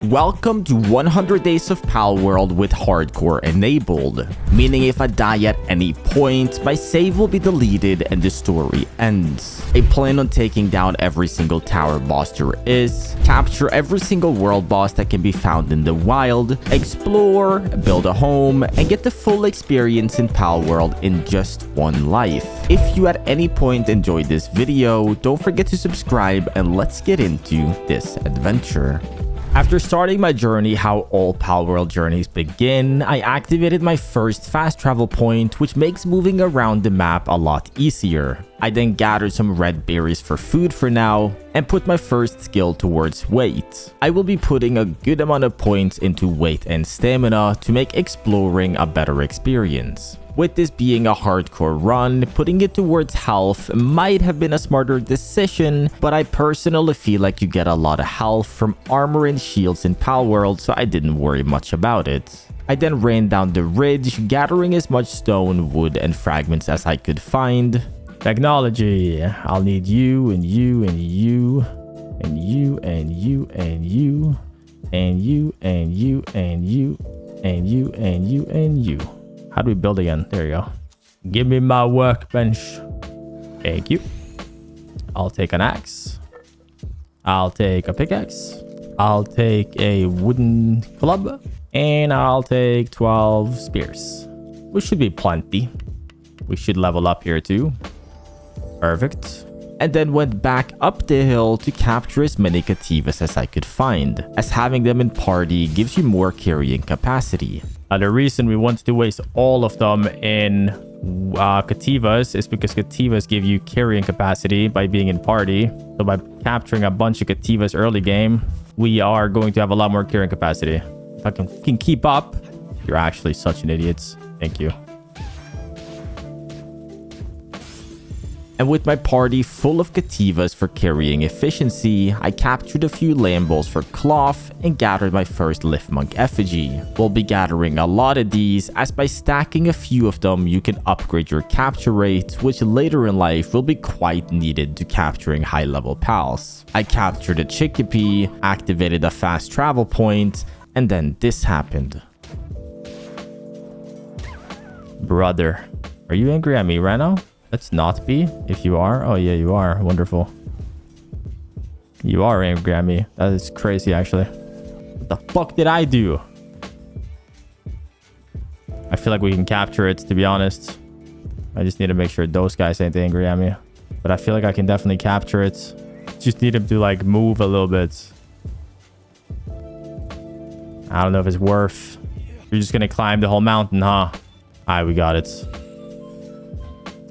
Welcome to 100 Days of Palworld with Hardcore enabled, meaning if I die at any point, my save will be deleted and the story ends. I plan on taking down every single tower boss there is, capture every single world boss that can be found in the wild, explore, build a home, and get the full experience in Palworld in just one life. If you at any point enjoyed this video, don't forget to subscribe and let's get into this adventure. After starting my journey how all Palworld journeys begin, I activated my first fast travel point, which makes moving around the map a lot easier. I then gathered some red berries for food for now, and put my first skill towards weight. I will be putting a good amount of points into weight and stamina to make exploring a better experience. With this being a hardcore run, putting it towards health might have been a smarter decision, but I personally feel like you get a lot of health from armor and shields in Palworld, so I didn't worry much about it. I then ran down the ridge, gathering as much stone, wood, and fragments as I could find. Technology. I'll need you, and you, and you, and you, and you, and you, and you, and you, and you, and you, and you, and you. How do we build again? There you go. Give me my workbench. Thank you. I'll take an axe. I'll take a pickaxe. I'll take a wooden club. And I'll take 12 spears. Which should be plenty. We should level up here too. Perfect. And then went back up the hill to capture as many cativas as I could find, as having them in party gives you more carrying capacity. The reason we wanted to waste all of them in cativas is because cativas give you carrying capacity by being in party. So by capturing a bunch of cativas early game, we are going to have a lot more carrying capacity. If I can keep up, you're actually such an idiot. Thank you. And with my party full of cativas for carrying efficiency, I captured a few lamb-balls for cloth and gathered my first lift monk effigy. We'll be gathering a lot of these, as by stacking a few of them you can upgrade your capture rate, which later in life will be quite needed to capturing high level pals. I captured a chickpea, activated a fast travel point, and then this happened. Brother, are you angry at me right now? Let's not be. If you are. Oh, yeah, you are. Wonderful. You are angry at me. That is crazy, actually. What the fuck did I do? I feel like we can capture it, to be honest. I just need to make sure those guys ain't angry at me. But I feel like I can definitely capture it. Just need him to, like, move a little bit. I don't know if it's worth. You're just gonna climb the whole mountain, huh? Alright, we got it.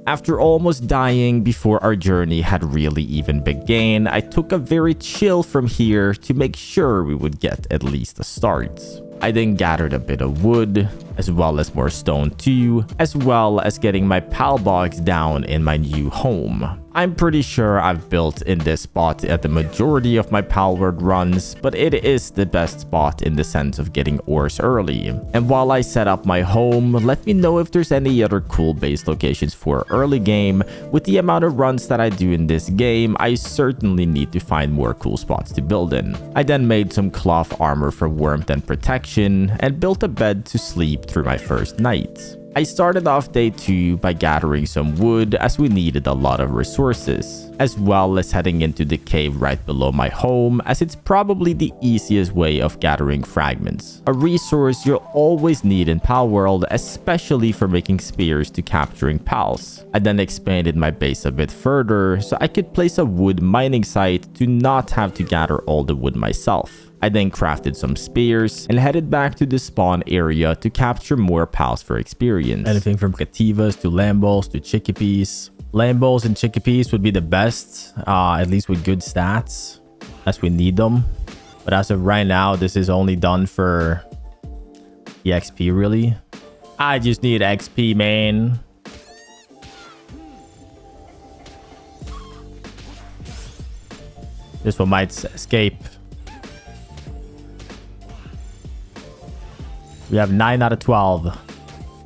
After almost dying before our journey had really even begun, I took a very chill from here to make sure we would get at least a start. I then gathered a bit of wood, as well as more stone too, as well as getting my pal box down in my new home. I'm pretty sure I've built in this spot at the majority of my Palworld runs, but it is the best spot in the sense of getting ores early. And while I set up my home, let me know if there's any other cool base locations for early game. With the amount of runs that I do in this game, I certainly need to find more cool spots to build in. I then made some cloth armor for warmth and protection, and built a bed to sleep through my first night. I started off day 2 by gathering some wood, as we needed a lot of resources, as well as heading into the cave right below my home, as it's probably the easiest way of gathering fragments. A resource you'll always need in Palworld, especially for making spears to capturing pals. I then expanded my base a bit further so I could place a wood mining site to not have to gather all the wood myself. I then crafted some spears and headed back to the spawn area to capture more pals for experience. Anything from cativas to lamb-balls to chickpeas. Lamb-balls and chickpeas would be the best, at least with good stats, as we need them. But as of right now, this is only done for the XP, really. I just need XP, man. This one might escape. We have 9 out of 12.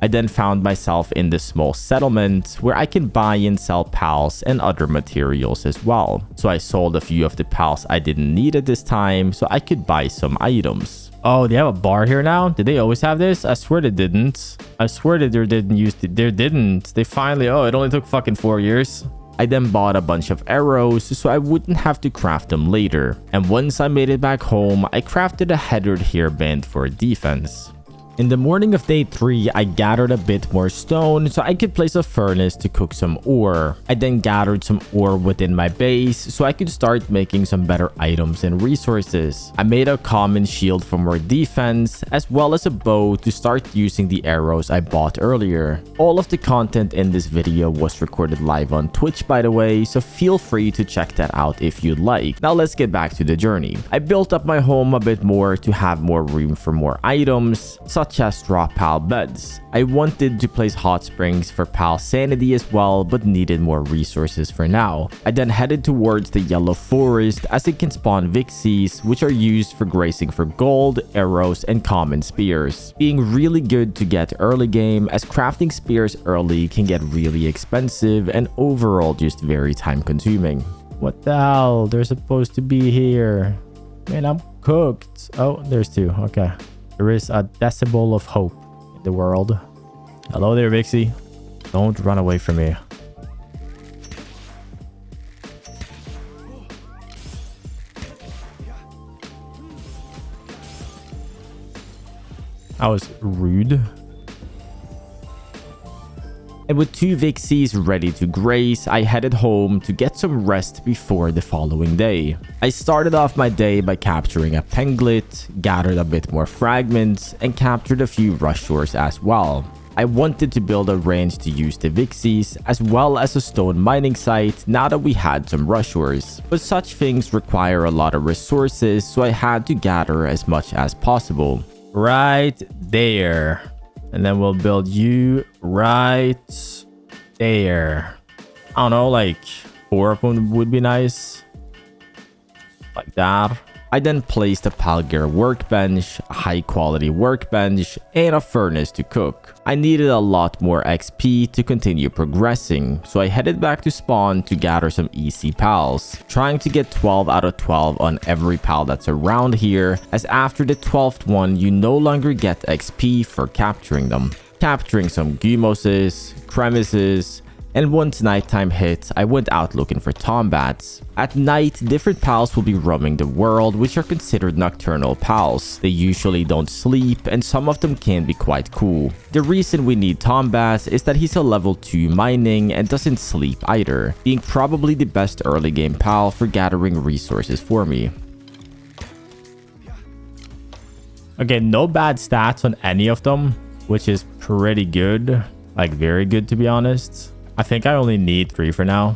I then found myself in this small settlement where I can buy and sell pals and other materials as well. So I sold a few of the pals I didn't need at this time so I could buy some items. Oh, they have a bar here now? Did they always have this? I swear they didn't. I swear that they didn't use it. They didn't. They finally... Oh, it only took fucking 4 years. I then bought a bunch of arrows so I wouldn't have to craft them later. And once I made it back home, I crafted a heathered hairband for defense. In the morning of day 3, I gathered a bit more stone so I could place a furnace to cook some ore. I then gathered some ore within my base so I could start making some better items and resources. I made a common shield for more defense, as well as a bow to start using the arrows I bought earlier. All of the content in this video was recorded live on Twitch, by the way, so feel free to check that out if you'd like. Now let's get back to the journey. I built up my home a bit more to have more room for more items, such as straw pal beds. I wanted to place hot springs for pal sanity as well, but needed more resources for now. I then headed towards the yellow forest as it can spawn vixies, which are used for grazing for gold, arrows, and common spears. Being really good to get early game, as crafting spears early can get really expensive and overall just very time consuming. What the hell? They're supposed to be here. Man, I'm cooked. Oh, there's 2. Okay. There is a decibel of hope in the world. Hello there, Vixie. Don't run away from me. That was rude. And with 2 vixies ready to graze, I headed home to get some rest before the following day. I started off my day by capturing a penglit, gathered a bit more fragments, and captured a few rushers as well. I wanted to build a range to use the vixies, as well as a stone mining site now that we had some rushers. But such things require a lot of resources, so I had to gather as much as possible. Right there. And then we'll build you right there. I don't know, like 4 of them would be nice. Like that. I then placed a Palgear workbench, a high quality workbench, and a furnace to cook. I needed a lot more XP to continue progressing, so I headed back to spawn to gather some easy pals, trying to get 12 out of 12 on every pal that's around here, as after the 12th one you no longer get XP for capturing them. Capturing some gumoses, crevices, and once nighttime hit, I went out looking for tombats. At night, different pals will be roaming the world, which are considered nocturnal pals. They usually don't sleep, and some of them can be quite cool. The reason we need tombats is that he's a level 2 mining and doesn't sleep either, being probably the best early game pal for gathering resources for me. Okay, no bad stats on any of them, which is pretty good. Like, very good to be honest. I think I only need 3 for now.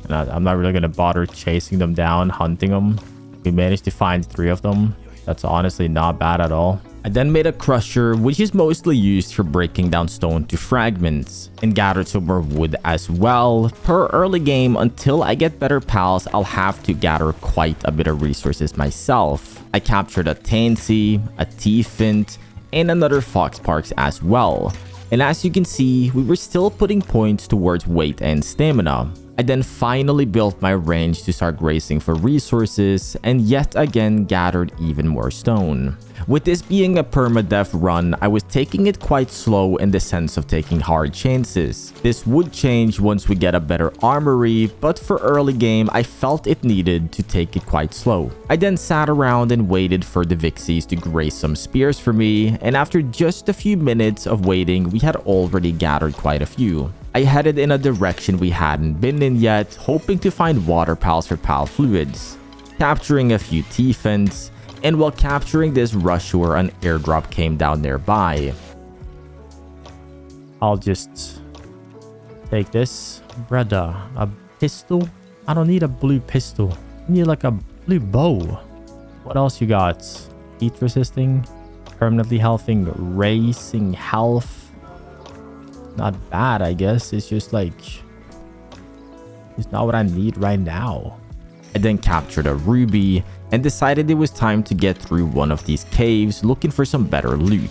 And I'm not really going to bother chasing them down, hunting them. We managed to find 3 of them. That's honestly not bad at all. I then made a crusher, which is mostly used for breaking down stone to fragments, and gathered some more wood as well. Per early game, until I get better pals, I'll have to gather quite a bit of resources myself. I captured a tansy, a T-Fint, and another Foxparks as well. And as you can see, we were still putting points towards weight and stamina. I then finally built my range to start grazing for resources, and yet again gathered even more stone. With this being a permadeath run, I was taking it quite slow in the sense of taking hard chances. This would change once we get a better armory, but for early game, I felt it needed to take it quite slow. I then sat around and waited for the vixies to graze some spears for me, and after just a few minutes of waiting, we had already gathered quite a few. I headed in a direction we hadn't been in yet, hoping to find water pals for pal fluids, capturing a few T-Fins, and while capturing this rusher, an airdrop came down nearby. I'll just take this. Brother, a pistol? I don't need a blue pistol. I need like a blue bow. What else you got? Heat resisting, permanently healthing, racing health. Not bad, I guess. It's just like, it's not what I need right now. I then captured a ruby and decided it was time to get through one of these caves looking for some better loot.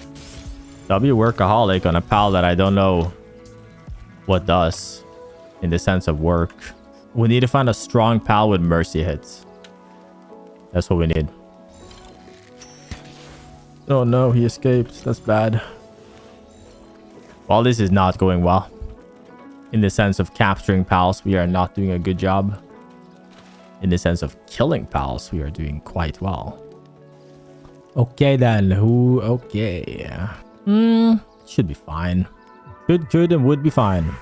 W workaholic on a pal that I don't know what does in the sense of work. We need to find a strong pal with mercy hits. That's what we need. Oh no, he escaped. That's bad. Well, this is not going well. In the sense of capturing pals, we are not doing a good job. In the sense of killing pals, we are doing quite well. Okay then, okay. Should be fine. Could and would be fine.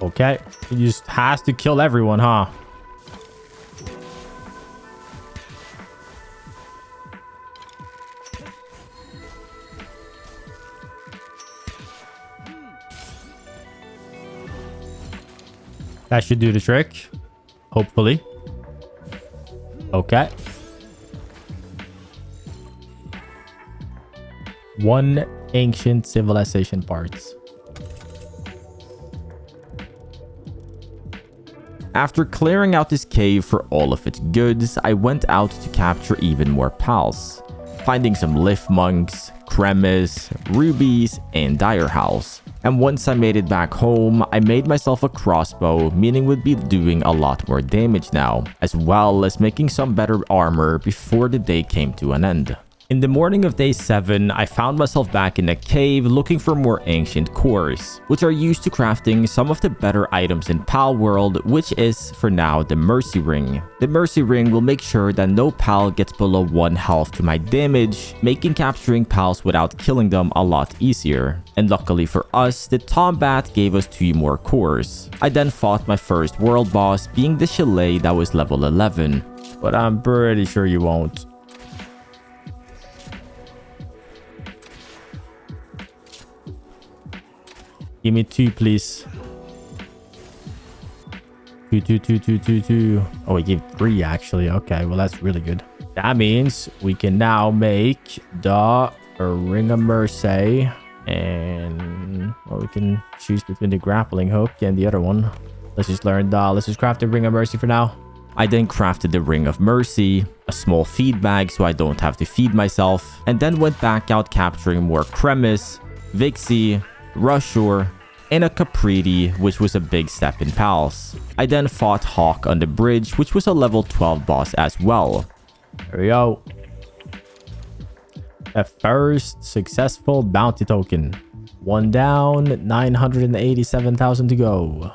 Okay, he just has to kill everyone, huh? That should do the trick. Hopefully. Okay. One ancient civilization parts. After clearing out this cave for all of its goods, I went out to capture even more pals, finding some lift monks, cremis, rubies, and dire house. And once I made it back home, I made myself a crossbow, meaning we'd be doing a lot more damage now, as well as making some better armor before the day came to an end. In the morning of day 7, I found myself back in a cave looking for more ancient cores, which are used to crafting some of the better items in Palworld, which is, for now, the Mercy Ring. The Mercy Ring will make sure that no pal gets below 1 health to my damage, making capturing pals without killing them a lot easier. And luckily for us, the Tombat gave us 2 more cores. I then fought my first world boss, being the Chalet that was level 11. But I'm pretty sure you won't. Give me 2, please. 2. Oh, we gave 3 actually. Okay, well that's really good. That means we can now make the Ring of Mercy, and well, we can choose between the grappling hook and the other one. Let's just craft the Ring of Mercy for now. I then crafted the Ring of Mercy, a small feed bag so I don't have to feed myself, and then went back out capturing more Cremis, Vixie, Rushor, and a Capriti, which was a big step in pals. I then fought Hawk on the bridge, which was a level 12 boss as well. There we go. The first successful bounty token. 1 down, 987,000 to go.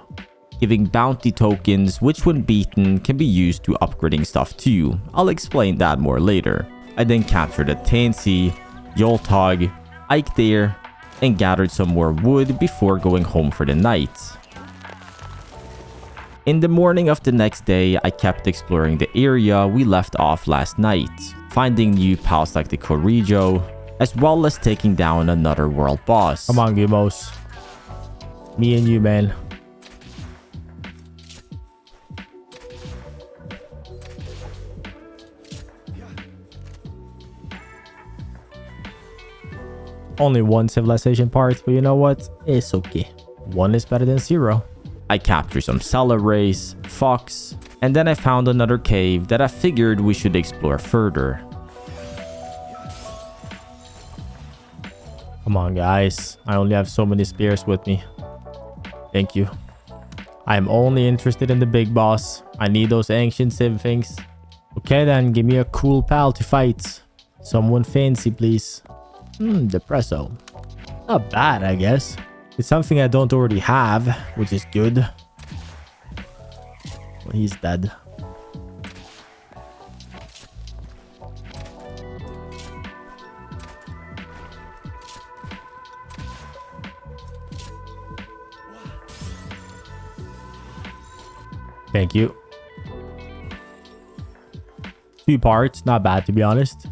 Giving bounty tokens, which when beaten can be used to upgrading stuff too. I'll explain that more later. I then captured a Tansy, Yoltog, Eikthyr, and gathered some more wood before going home for the night. In the morning of the next day, I kept exploring the area we left off last night, finding new pals like the Corrijo, as well as taking down another world boss. Come on, Gumos. Me and you, man. Only 1 civilization part, but you know what? It's okay. 1 is better than 0. I captured some Cellar Race, Fox, and then I found another cave that I figured we should explore further. Come on, guys. I only have so many spears with me. Thank you. I'm only interested in the big boss. I need those ancient civ things. Okay then, give me a cool pal to fight. Someone fancy, please. Depresso. Not bad, I guess. It's something I don't already have, which is good. Well, he's dead. Thank you. 2 parts, not bad to be honest.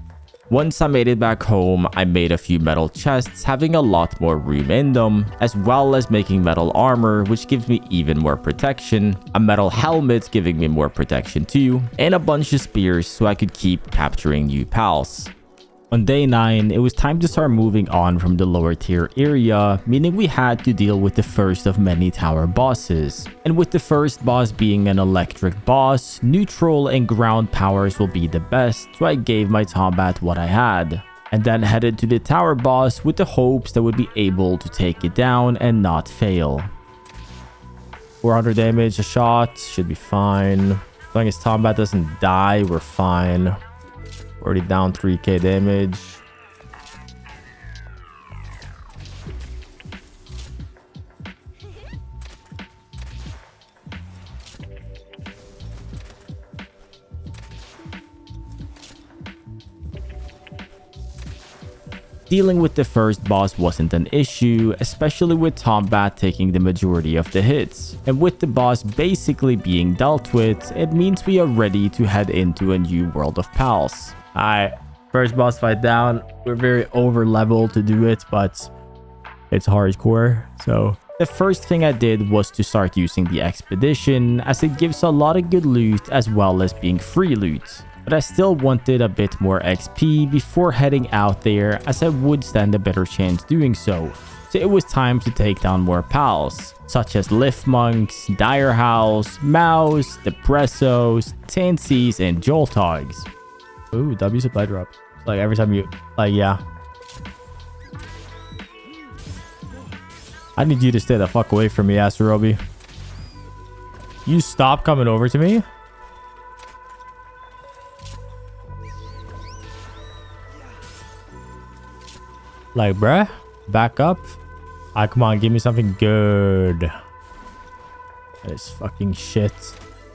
Once I made it back home, I made a few metal chests having a lot more room in them, as well as making metal armor, which gives me even more protection, a metal helmet giving me more protection too, and a bunch of spears so I could keep capturing new pals. On day 9, it was time to start moving on from the lower tier area, meaning we had to deal with the first of many tower bosses. And with the first boss being an electric boss, neutral and ground powers will be the best, so I gave my Tombat what I had. And then headed to the tower boss with the hopes that would be able to take it down and not fail. 400 damage a shot, should be fine. As long as Tombat doesn't die, we're fine. Already down 3k damage. Dealing with the first boss wasn't an issue, especially with Tombat taking the majority of the hits. And with the boss basically being dealt with, it means we are ready to head into a new world of pals. Alright, first boss fight down. We're very over leveled to do it, but it's hardcore. So the first thing I did was to start using the expedition, as it gives a lot of good loot as well as being free loot. But I still wanted a bit more XP before heading out there, as I would stand a better chance doing so. So it was time to take down more pals, such as Lift Monks, Dire Howls, Mouse, Depressos, Tansies, and Joltogs. Ooh, W supply drop. Like every time you... Like, yeah. I need you to stay the fuck away from me, Asterobi. You stop coming over to me? Like, bruh, back up. Ah, come on, give me something good. That is fucking shit.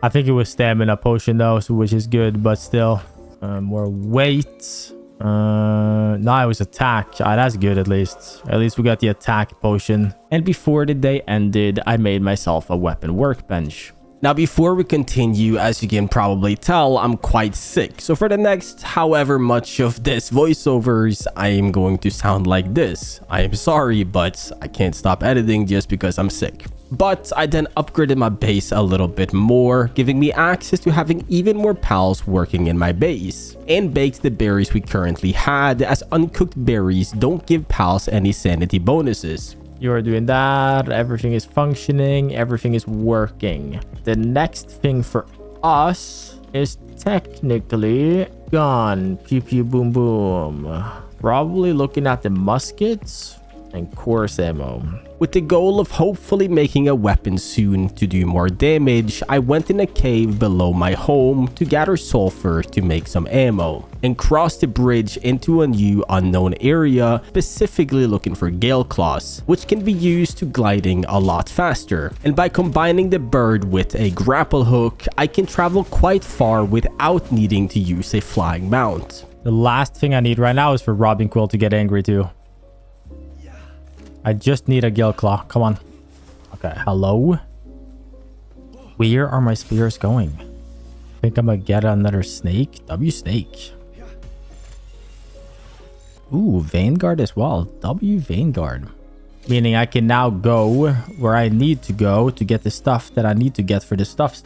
I think it was stamina potion though, so which is good, but still. More weight. No, it was attack. Ah, that's good at least. At least we got the attack potion. And before the day ended, I made myself a weapon workbench. Now, before we continue, as you can probably tell, I'm quite sick. So for the next however much of this voiceovers, I am going to sound like this. I am sorry, but I can't stop editing just because I'm sick. But I then upgraded my base a little bit more, giving me access to having even more pals working in my base. And baked the berries we currently had, as uncooked berries don't give pals any sanity bonuses. You are doing that. Everything is functioning. Everything is working. The next thing for us is technically gun. Pew pew boom boom. Probably looking at the muskets and course ammo. With the goal of hopefully making a weapon soon to do more damage, I went in a cave below my home to gather sulfur to make some ammo, and crossed the bridge into a new unknown area, specifically looking for gale claws, which can be used to gliding a lot faster. And by combining the bird with a grapple hook, I can travel quite far without needing to use a flying mount. The last thing I need right now is for Robin Quill to get angry too. I just need a Gale Claw. Come on. Okay. Hello? Where are my spears going? I think I'm gonna get another snake. W snake. Ooh, Vanguard as well. W Vanguard. Meaning I can now go where I need to go to get the stuff that I need to get for the stuff.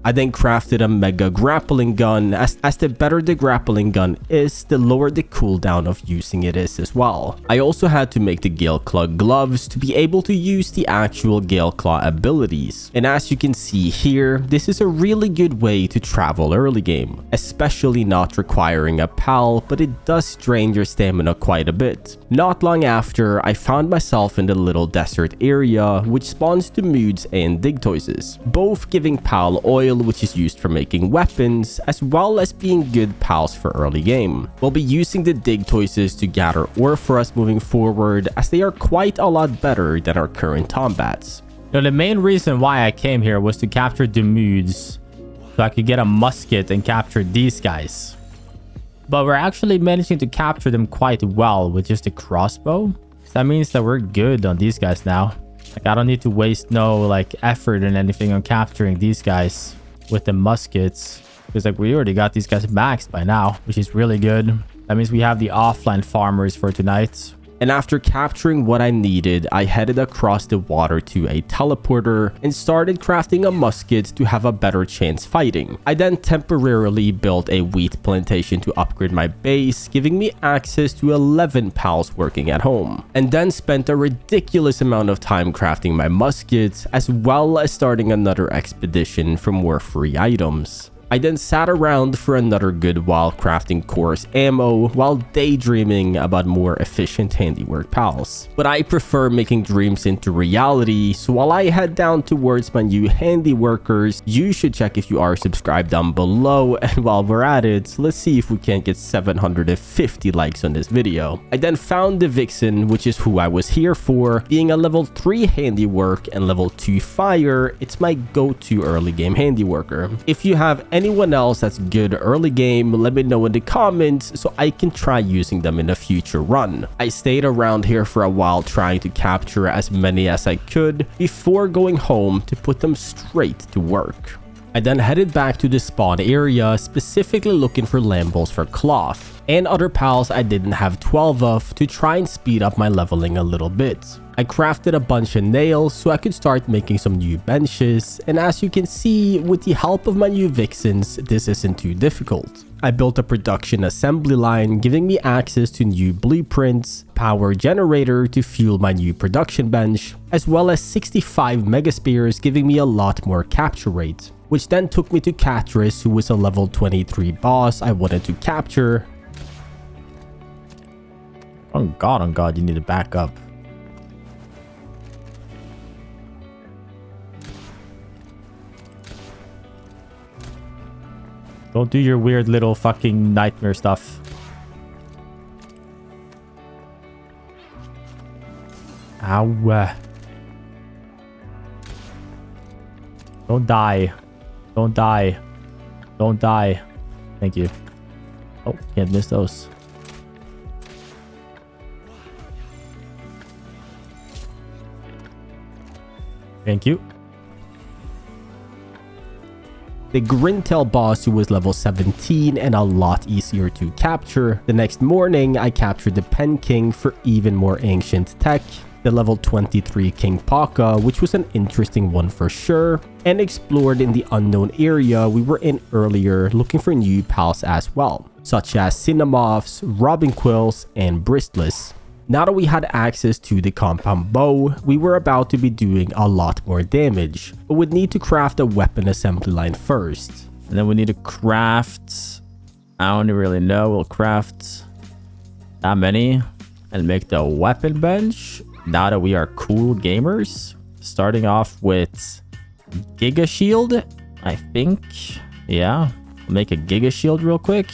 I then crafted a mega grappling gun, as the better the grappling gun is, the lower the cooldown of using it is as well. I also had to make the Gale Claw gloves to be able to use the actual Gale Claw abilities. And as you can see here, this is a really good way to travel early game, especially not requiring a pal, but it does drain your stamina quite a bit. Not long after, I found myself in the little desert area, which spawns the moods and digtoises, both giving pal oil, which is used for making weapons, as well as being good pals for early game. We'll be using the digtoises to gather ore for us moving forward, as they are quite a lot better than our current Tombats. Now, the main reason why I came here was to capture the moods, so I could get a musket and capture these guys. But we're actually managing to capture them quite well with just a crossbow. So that means that we're good on these guys now. Like, I don't need to waste no effort and anything on capturing these guys with the muskets, because we already got these guys maxed by now, which is really good. That means we have the offline farmers for tonight. And after capturing what I needed, I headed across the water to a teleporter and started crafting a musket to have a better chance fighting. I then temporarily built a wheat plantation to upgrade my base, giving me access to 11 pals working at home. And then spent a ridiculous amount of time crafting my muskets, as well as starting another expedition for more free items. I then sat around for another good while crafting coarse ammo while daydreaming about more efficient handiwork pals. But I prefer making dreams into reality, so while I head down towards my new handiworkers, you should check if you are subscribed down below, and while we're at it, let's see if we can't get 750 likes on this video. I then found the Vixen, which is who I was here for. Being a level 3 handiwork and level 2 fire, it's my go-to early game handiworker. If you have anyone else that's good early game, let me know in the comments so I can try using them in a future run. I stayed around here for a while trying to capture as many as I could before going home to put them straight to work. I then headed back to the spawn area, specifically looking for lambles for cloth and other pals I didn't have 12 of to try and speed up my leveling a little bit. I crafted a bunch of nails so I could start making some new benches, and as you can see, with the help of my new Vixens, this isn't too difficult. I built a production assembly line giving me access to new blueprints, power generator to fuel my new production bench, as well as 65 mega spears giving me a lot more capture rate, which then took me to Catris, who was a level 23 boss I wanted to capture. Oh god, you need to back up. Don't do your weird little fucking nightmare stuff. Ow. Don't die. Don't die. Don't die. Thank you. Oh, can't miss those. Thank you. The Grintel boss, who was level 17 and a lot easier to capture. The next morning, I captured the Pen King for even more ancient tech, the level 23 King Paka, which was an interesting one for sure, and explored in the unknown area we were in earlier looking for new pals as well, such as Cinnamoths, Robin Quills, and Bristless. Now that we had access to the compound bow, we were about to be doing a lot more damage, but would need to craft a weapon assembly line first. And then we need to craft, I don't really know, we'll craft that many and make the weapon bench now that we are cool gamers. Starting off with Giga Shield, I think. Yeah, we'll make a Giga Shield real quick.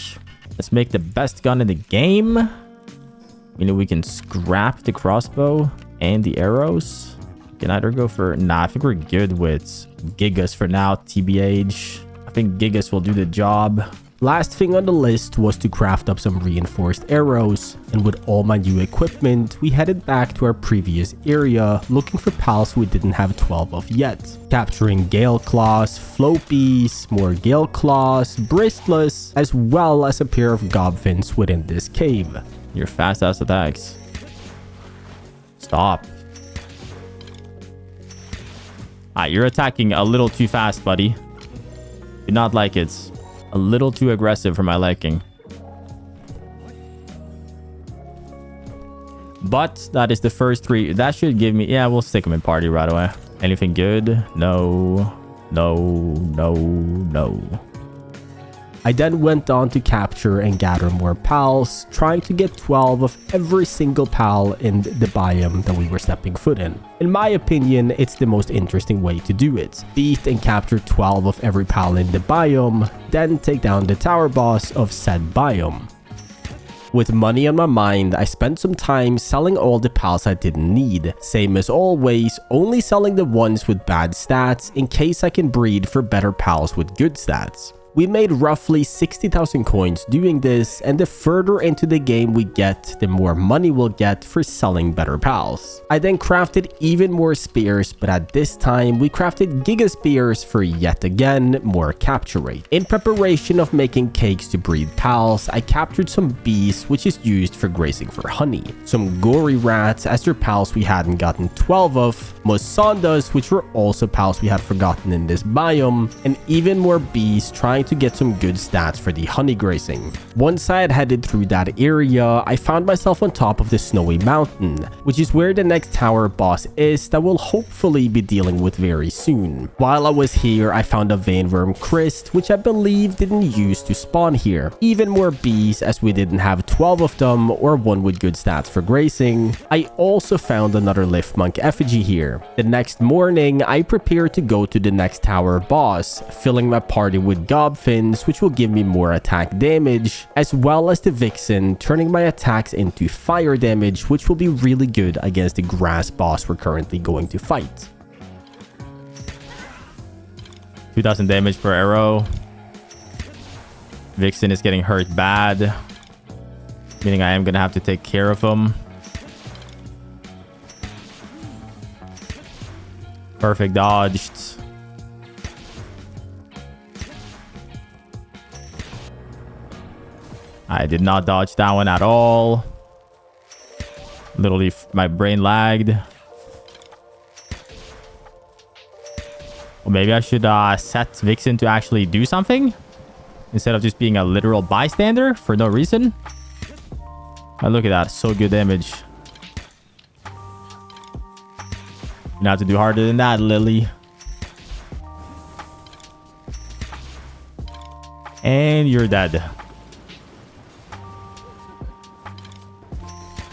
Let's make the best gun in the game. You know, we can scrap the crossbow and the arrows. We can either go for... Nah, I think we're good with Gigas for now, TBH. I think Gigas will do the job. Last thing on the list was to craft up some reinforced arrows, and with all my new equipment, we headed back to our previous area looking for pals we didn't have 12 of yet. Capturing Gale Claws, Flopies, more Gale Claws, Bristless, as well as a pair of Gobfins within this cave. Your fast ass attacks. Stop. You're attacking a little too fast, buddy. Do not like it. A little too aggressive for my liking. But that is the first 3. That should give me... Yeah, we'll stick them in party right away. Anything good? No. No. No. No. I then went on to capture and gather more pals, trying to get 12 of every single pal in the biome that we were stepping foot in. In my opinion, it's the most interesting way to do it. Beat and capture 12 of every pal in the biome, then take down the tower boss of said biome. With money on my mind, I spent some time selling all the pals I didn't need. Same as always, only selling the ones with bad stats in case I can breed for better pals with good stats. We made roughly 60,000 coins doing this, and the further into the game we get, the more money we'll get for selling better pals. I then crafted even more spears, but at this time we crafted giga spears for yet again more capture rate. In preparation of making cakes to breed pals, I captured some bees, which is used for grazing for honey, some gory rats as their pals we hadn't gotten 12 of, mosandas, which were also pals we had forgotten in this biome, and even more bees trying to get some good stats for the honey grazing. Once I had headed through that area, I found myself on top of the snowy mountain, which is where the next tower boss is that we'll hopefully be dealing with very soon. While I was here, I found a veinworm crest, which I believe didn't use to spawn here. Even more bees as we didn't have 12 of them or one with good stats for grazing. I also found another lift monk effigy here. The next morning, I prepared to go to the next tower boss, filling my party with gobfins, which will give me more attack damage, as well as the vixen, turning my attacks into fire damage, which will be really good against the grass boss we're currently going to fight. 2,000 damage per arrow. Vixen is getting hurt bad, meaning I am gonna have to take care of him. Perfect dodged. I did not dodge that one at all. Literally, my brain lagged. Or maybe I should set Vixen to actually do something instead of just being a literal bystander for no reason. Oh, look at that. So good damage. You have to do harder than that, Lily. And you're dead.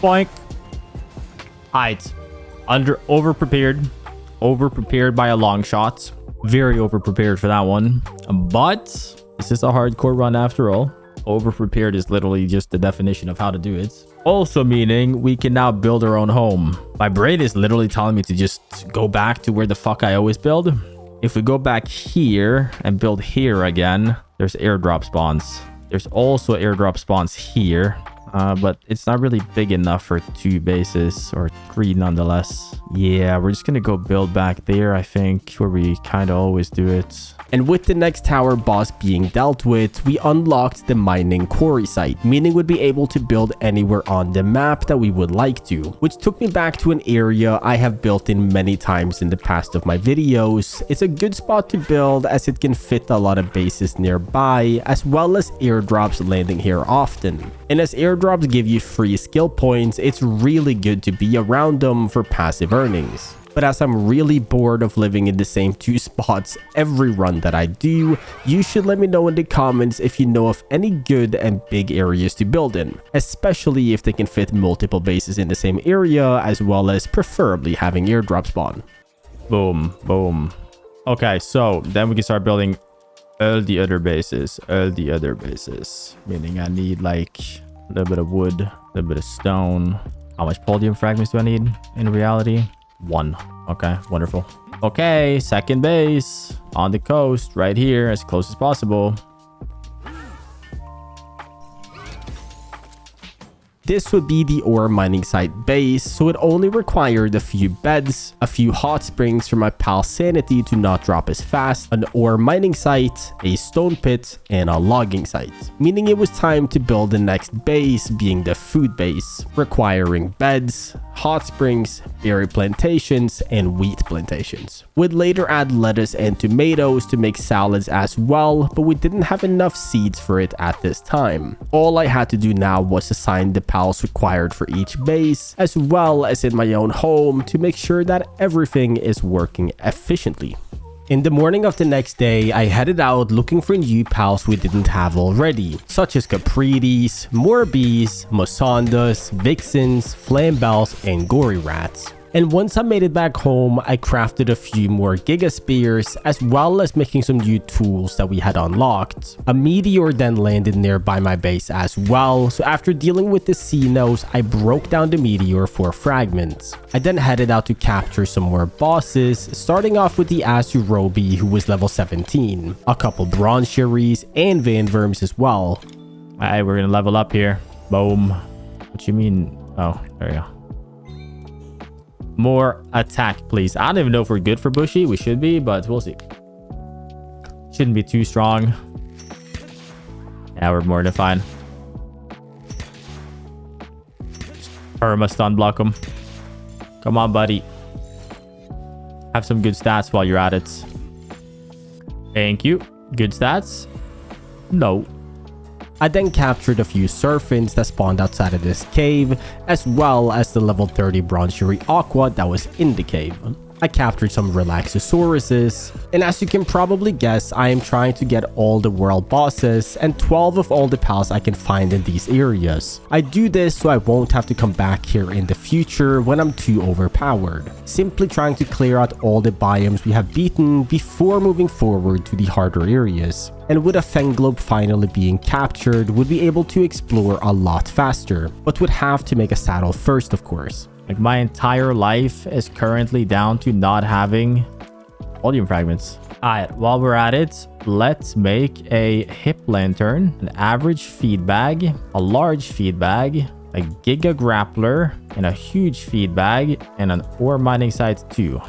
Boink. Alright. Over-prepared. Over-prepared by a long shot. Very over-prepared for that one. But this is a hardcore run after all. Over-prepared is literally just the definition of how to do it. Also meaning we can now build our own home. My brain is literally telling me to just go back to where the fuck I always build. If we go back here and build here again, there's airdrop spawns. There's also airdrop spawns here. But it's not really big enough for 2 bases, or 3 nonetheless. Yeah, we're just gonna go build back there, I think, where we kind of always do it. And with the next tower boss being dealt with, we unlocked the mining quarry site, meaning we'd be able to build anywhere on the map that we would like to, which took me back to an area I have built in many times in the past of my videos. It's a good spot to build as it can fit a lot of bases nearby, as well as airdrops landing here often. And as airdrops give you free skill points, it's really good to be around them for passive earnings. But as I'm really bored of living in the same 2 spots every run that I do, you should let me know in the comments if you know of any good and big areas to build in, especially if they can fit multiple bases in the same area, as well as preferably having airdrop spawn. Boom, boom. Okay, so then we can start building all the other bases. Meaning I need like a little bit of wood, a little bit of stone. How much palladium fragments do I need in reality? 1. Okay, wonderful. Okay, second base on the coast right here, as close as possible. This would be the ore mining site base, so it only required a few beds, a few hot springs for my pal Sanity to not drop as fast, an ore mining site, a stone pit, and a logging site. Meaning it was time to build the next base, being the food base, requiring beds, hot springs, berry plantations, and wheat plantations. We'd later add lettuce and tomatoes to make salads as well, but we didn't have enough seeds for it at this time. All I had to do now was assign the pals required for each base, as well as in my own home, to make sure that everything is working efficiently. In the morning of the next day, I headed out looking for new pals we didn't have already, such as caprites, more bees, mosandas, vixens, flambells, and gory rats. And once I made it back home, I crafted a few more Giga Spears, as well as making some new tools that we had unlocked. A meteor then landed nearby my base as well, so after dealing with the sea nose, I broke down the meteor for fragments. I then headed out to capture some more bosses, starting off with the Asurobi, who was level 17, a couple bronze cherries, and Vanworms as well. Alright, we're gonna level up here. Boom. What you mean? Oh, there you go. More attack, please. I don't even know if we're good for Bushy. We should be, but we'll see. Shouldn't be too strong. Yeah, we're more than fine. Perma stun block him. Come on, buddy. Have some good stats while you're at it. Thank you. Good stats? No. I then captured a few serpents that spawned outside of this cave, as well as the level 30 Bronzery Aqua that was in the cave. I captured some Relaxosauruses, and as you can probably guess, I am trying to get all the world bosses and 12 of all the pals I can find in these areas. I do this so I won't have to come back here in the future when I'm too overpowered. Simply trying to clear out all the biomes we have beaten before moving forward to the harder areas. And with a Fenglobe finally being captured, would be able to explore a lot faster, but would have to make a saddle first, of course. Like, my entire life is currently down to not having volume fragments. Alright, while we're at it, let's make a hip lantern, an average feed bag, a large feed bag, a giga grappler, and a huge feed bag, and an ore mining site too.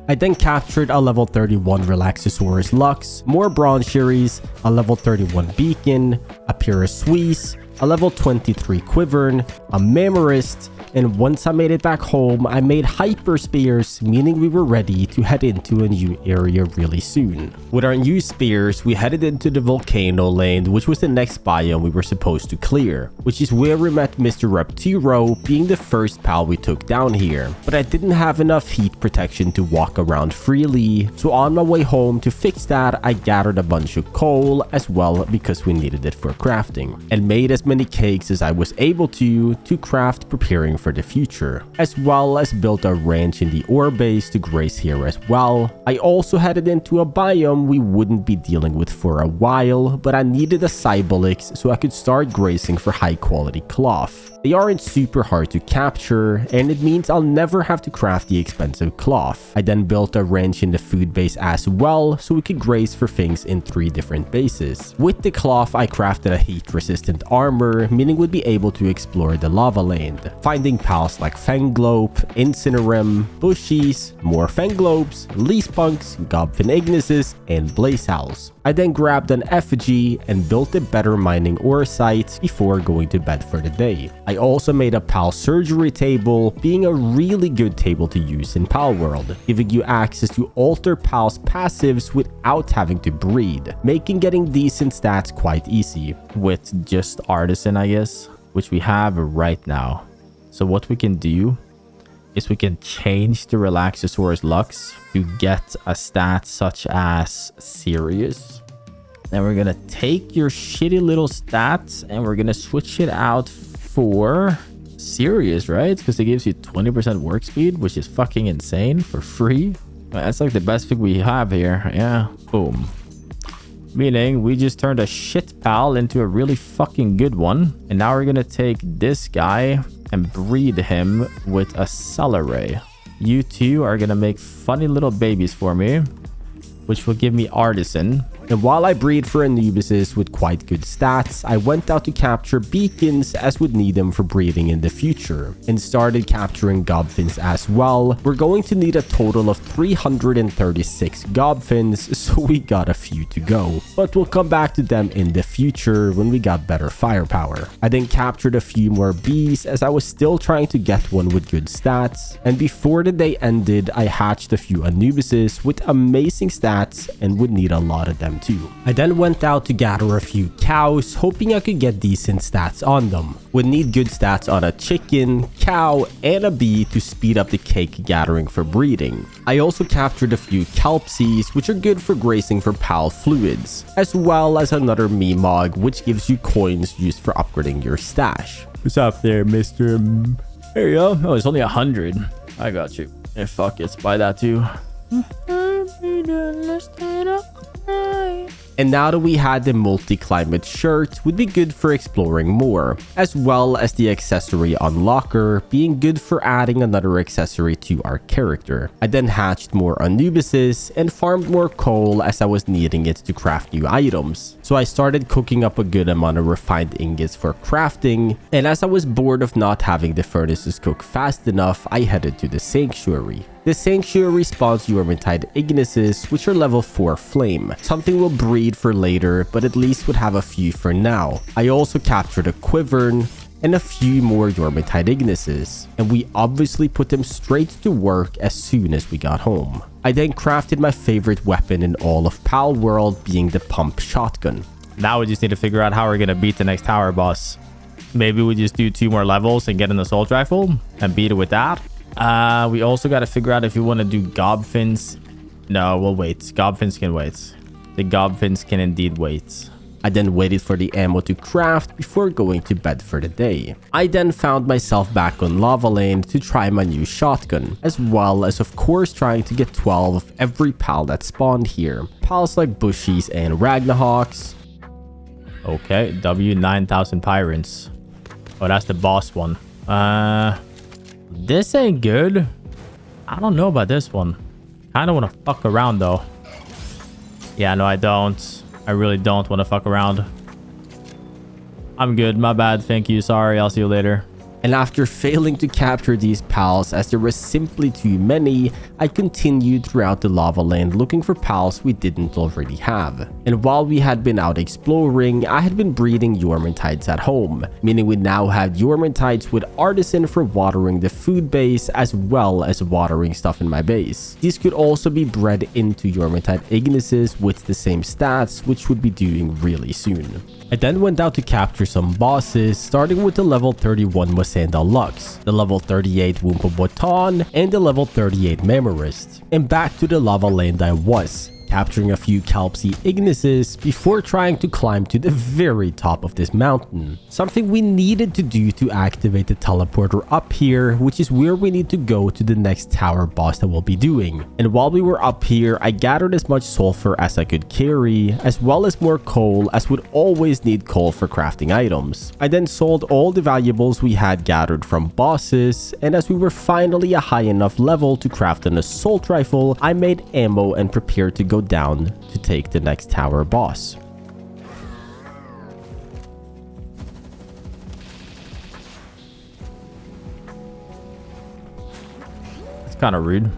I then captured a level 31 Relaxosaurus Lux, more bronze cherries, a level 31 beacon, a Pyrrhus, a level 23 Quivern, a Memorist, and once I made it back home, I made Hyper Spears, meaning we were ready to head into a new area really soon. With our new spears, we headed into the Volcano Land, which was the next biome we were supposed to clear, which is where we met Mr. Repturo, being the first pal we took down here. But I didn't have enough heat protection to walk around freely, so on my way home to fix that, I gathered a bunch of coal as well because we needed it for crafting, and made as many cakes as I was able to craft preparing for the future, as well as built a ranch in the ore base to graze here as well. I also headed into a biome we wouldn't be dealing with for a while, but I needed a Cybolix so I could start grazing for high quality cloth. They aren't super hard to capture, and it means I'll never have to craft the expensive cloth. I then built a ranch in the food base as well, so we could graze for things in 3 different bases. With the cloth, I crafted a heat-resistant armor, meaning we'd be able to explore the lava land, finding pals like Fenglobe, Incinerim, Bushies, more Fenglobes, Leaspunks, Gobfin Ignises, and Blaze Owls. I then grabbed an effigy and built a better mining ore site before going to bed for the day. I also made a pal surgery table, being a really good table to use in Palworld, giving you access to alter pals passives without having to breed, making getting decent stats quite easy, with just Artisan, I guess, which we have right now. So what we can do is we can change the Relaxosaurus Lux to get a stat such as Serious. Then we're gonna take your shitty little stats and we're gonna switch it out for Serious, right? Because it gives you 20% work speed, which is fucking insane for free. That's like the best thing we have here. Yeah, boom. Meaning we just turned a shit pal into a really fucking good one. And now we're gonna take this guy and breed him with a Celeray. You two are gonna make funny little babies for me, which will give me Artisan. And while I breed for Anubises with quite good stats, I went out to capture beacons as would need them for breeding in the future, and started capturing Gobfins as well. We're going to need a total of 336 Gobfins, so we got a few to go. But we'll come back to them in the future when we got better firepower. I then captured a few more bees as I was still trying to get one with good stats, and before the day ended, I hatched a few Anubises with amazing stats and would need a lot of them too. I then went out to gather a few cows, hoping I could get decent stats on them. Would need good stats on a chicken, cow, and a bee to speed up the cake gathering for breeding. I also captured a few Kelpsies, which are good for grazing for pal fluids, as well as another Memog, which gives you coins used for upgrading your stash. What's up there, Mr. There you go. Oh, it's only 100. I got you. And fuck it, buy that too. And now that we had the multi-climate shirt, would be good for exploring more, as well as the accessory unlocker being good for adding another accessory to our character. I then hatched more Anubises and farmed more coal as I was needing it to craft new items. So I started cooking up a good amount of refined ingots for crafting, and as I was bored of not having the furnaces cook fast enough, I headed to the sanctuary. The sanctuary spawns Yormantide Ignises, which are level 4 flame. Something we'll breed for later, but at least would have a few for now. I also captured a Quivern and a few more Yormantide Ignises, and we obviously put them straight to work as soon as we got home. I then crafted my favorite weapon in all of Palworld, being the pump shotgun. Now we just need to figure out how we're gonna beat the next tower boss. Maybe we just do 2 more levels and get an assault rifle and beat it with that. We also got to figure out if we want to do gobfins. No, we'll wait. Gobfins can wait. The gobfins can indeed wait. I then waited for the ammo to craft before going to bed for the day. I then found myself back on Lava Lane to try my new shotgun, as well as of course trying to get 12 of every pal that spawned here. Pals like Bushies and Ragnahawks. Okay, W9000 Pyrants. Oh, that's the boss one. This ain't good. I don't know about this one. Kind of want to fuck around though. Yeah, no, I don't. I really don't want to fuck around. I'm good. My bad. Thank you. Sorry. I'll see you later. And after failing to capture these pals as there were simply too many, I continued throughout the lava land looking for pals we didn't already have. And while we had been out exploring, I had been breeding Yormantides at home, meaning we now had Yormantides with Artisan for watering the food base as well as watering stuff in my base. These could also be bred into Yormantide Ignises with the same stats, which would be doing really soon. I then went out to capture some bosses, starting with the level 31 Wasanda Lux, the level 38 Wumpa Botan, and the level 38 Memorist. And back to the lava land I was, capturing a few Kalpsi Ignises before trying to climb to the very top of this mountain. Something we needed to do to activate the teleporter up here, which is where we need to go to the next tower boss that we'll be doing. And while we were up here, I gathered as much sulfur as I could carry, as well as more coal, as would always need coal for crafting items. I then sold all the valuables we had gathered from bosses, and as we were finally a high enough level to craft an assault rifle, I made ammo and prepared to go down to take the next tower boss. It's kind of rude.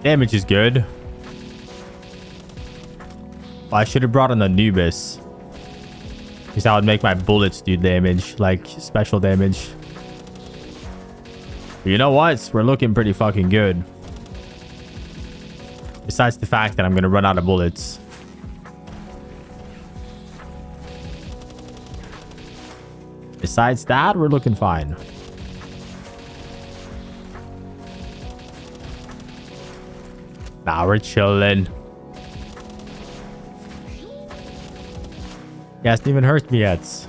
Damage is good. I should have brought an Anubis, because that would make my bullets do damage, like special damage. But you know what? We're looking pretty fucking good. Besides the fact that I'm going to run out of bullets. Besides that, we're looking fine. Now we're chilling. He hasn't even hurt me yet.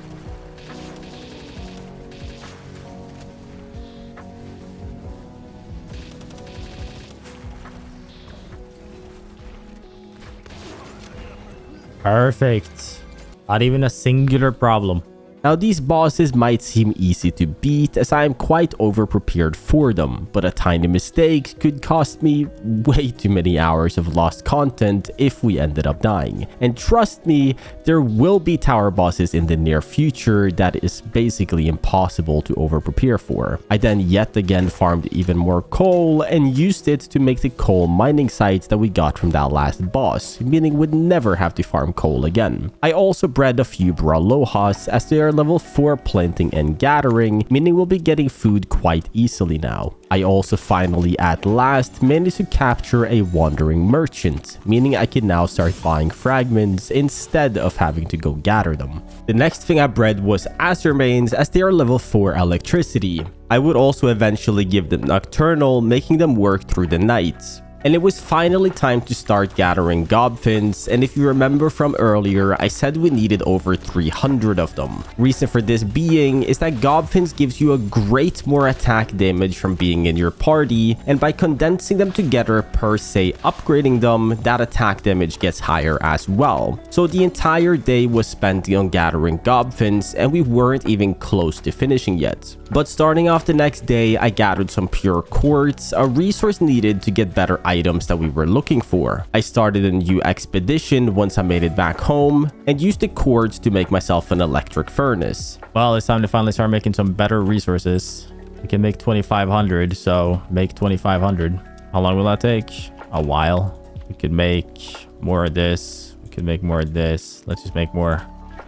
Perfect. Not even a singular problem. Now these bosses might seem easy to beat as I am quite over-prepared for them, but a tiny mistake could cost me way too many hours of lost content if we ended up dying. And trust me, there will be tower bosses in the near future that is basically impossible to over-prepare for. I then yet again farmed even more coal and used it to make the coal mining sites that we got from that last boss, meaning we'd never have to farm coal again. I also bred a few Bralohas as they are level 4 planting and gathering, meaning we'll be getting food quite easily now. I also finally at last managed to capture a wandering merchant, meaning I can now start buying fragments instead of having to go gather them. The next thing I bred was Azurmanes as they are level 4 electricity. I would also eventually give them Nocturnal, making them work through the night. And it was finally time to start gathering gobfins, and if you remember from earlier, I said we needed over 300 of them. Reason for this being is that gobfins gives you a great more attack damage from being in your party, and by condensing them together per se upgrading them, that attack damage gets higher as well. So the entire day was spent on gathering gobfins, and we weren't even close to finishing yet. But starting off the next day, I gathered some pure quartz, a resource needed to get better items that we were looking for. I started a new expedition once I made it back home, and used the quartz to make myself an electric furnace. Well, it's time to finally start making some better resources. We can make 2,500, so make 2,500. How long will that take? A while. We could make more of this. We could make more of this. Let's just make more.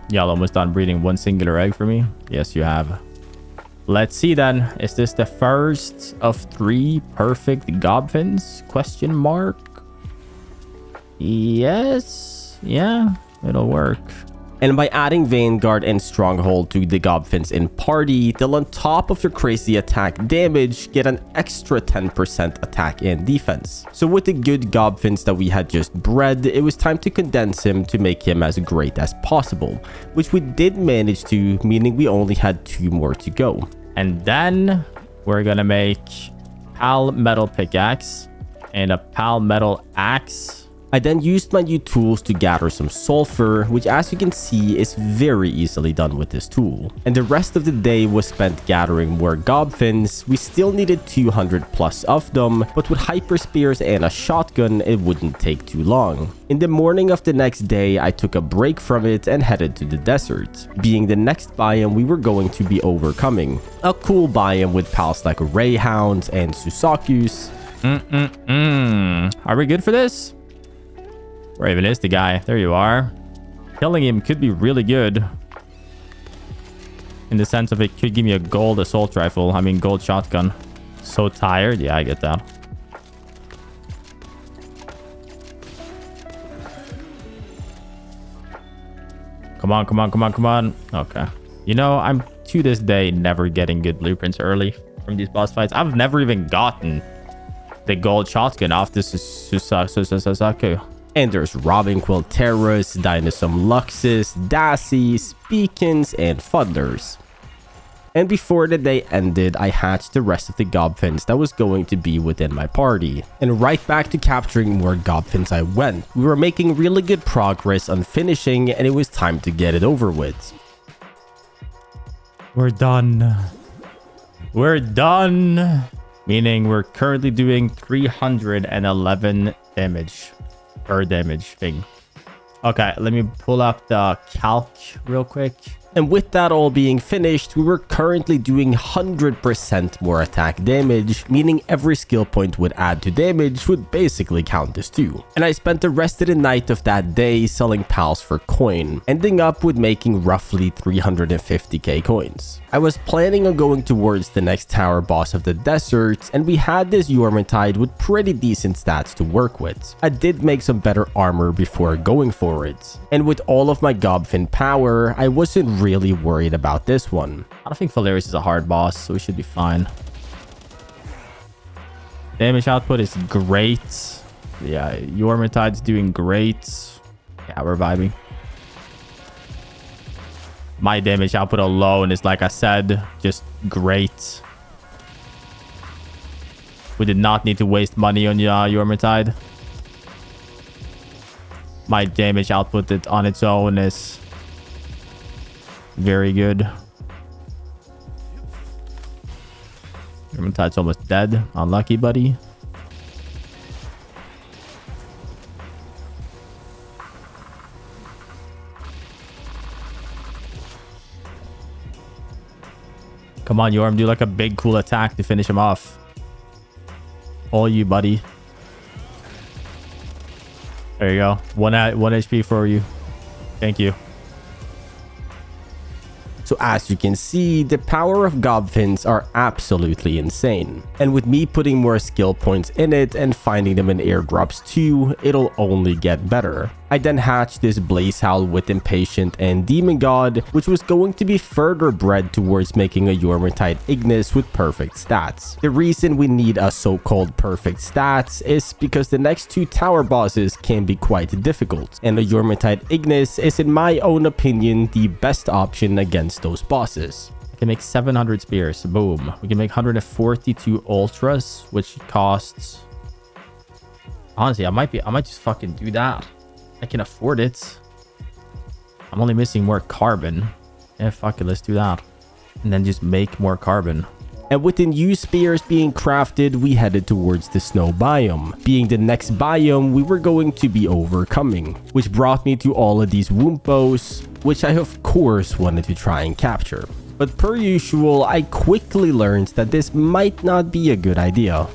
Y'all almost done breeding one singular egg for me? Yes, you have. Let's see then. Is this the first of 3 perfect gobfins? Question mark. Yes. Yeah, it'll work. And by adding Vanguard and Stronghold to the gobfins in party, they'll on top of your crazy attack damage get an extra 10% attack and defense. So with the good gobfins that we had just bred, it was time to condense him to make him as great as possible, which we did manage to, meaning we only had 2 more to go. And then we're gonna make Pal Metal Pickaxe and a Pal Metal Axe. I then used my new tools to gather some sulfur, which as you can see is very easily done with this tool. And the rest of the day was spent gathering more gobfins. We still needed 200 plus of them, but with hyper spears and a shotgun, it wouldn't take too long. In the morning of the next day, I took a break from it and headed to the desert, being the next biome we were going to be overcoming. A cool biome with pals like Rayhounds and Susakus. Are we good for this? Where even is the guy? There you are. Killing him could be really good. In the sense of it could give me a gold assault rifle. I mean, gold shotgun. So tired. Yeah, I get that. Come on, come on, come on, come on. Okay. You know, I'm to this day never getting good blueprints early from these boss fights. I've never even gotten the gold shotgun off this Susaku. And there's Robin Quilteras, Dinosaur Luxus, Dassies, Beacons, and Fuddlers. And before the day ended, I hatched the rest of the gobfins that was going to be within my party. And right back to capturing more gobfins I went. We were making really good progress on finishing, and it was time to get it over with. We're done. We're done. Meaning we're currently doing 311 damage. Per damage thing. Okay, let me pull up the calc real quick. And with that all being finished, we were currently doing 100% more attack damage, meaning every skill point would add to damage would basically count as 2. And I spent the rest of the night of that day selling pals for coin, ending up with making roughly 350k coins. I was planning on going towards the next tower boss of the desert, and we had this Yormantide with pretty decent stats to work with. I did make some better armor before going for it. And with all of my gobfin power, I wasn't really worried about this one. I don't think Valerius is a hard boss, so we should be fine. Damage output is great. Yeah, Yormantide's doing great. Yeah, we're vibing. My damage output alone is, like I said, just great. We did not need to waste money on Yormantide. My damage output on its own is very good. Yormantide's almost dead. Unlucky, buddy. Come on, Yorm, do like a big cool attack to finish him off. All you, buddy. There you go. One HP for you. Thank you. So as you can see, the power of gobfins are absolutely insane. And with me putting more skill points in it and finding them in airdrops too, it'll only get better. I then hatched this Blaze Howl with Impatient and Demon God, which was going to be further bred towards making a Yormertide Ignis with perfect stats. The reason we need a so-called perfect stats is because the next two tower bosses can be quite difficult, and a Yormertide Ignis is, in my own opinion, the best option against those bosses. I can make 700 spears. Boom. We can make 142 ultras, which costs... Honestly, I might just fucking do that. I can afford it. I'm only missing more carbon. Yeah, fuck it, let's do that. And then just make more carbon. And with the new spears being crafted, we headed towards the snow biome. Being the next biome we were going to be overcoming, which brought me to all of these Woompos, which I of course wanted to try and capture. But per usual, I quickly learned that this might not be a good idea.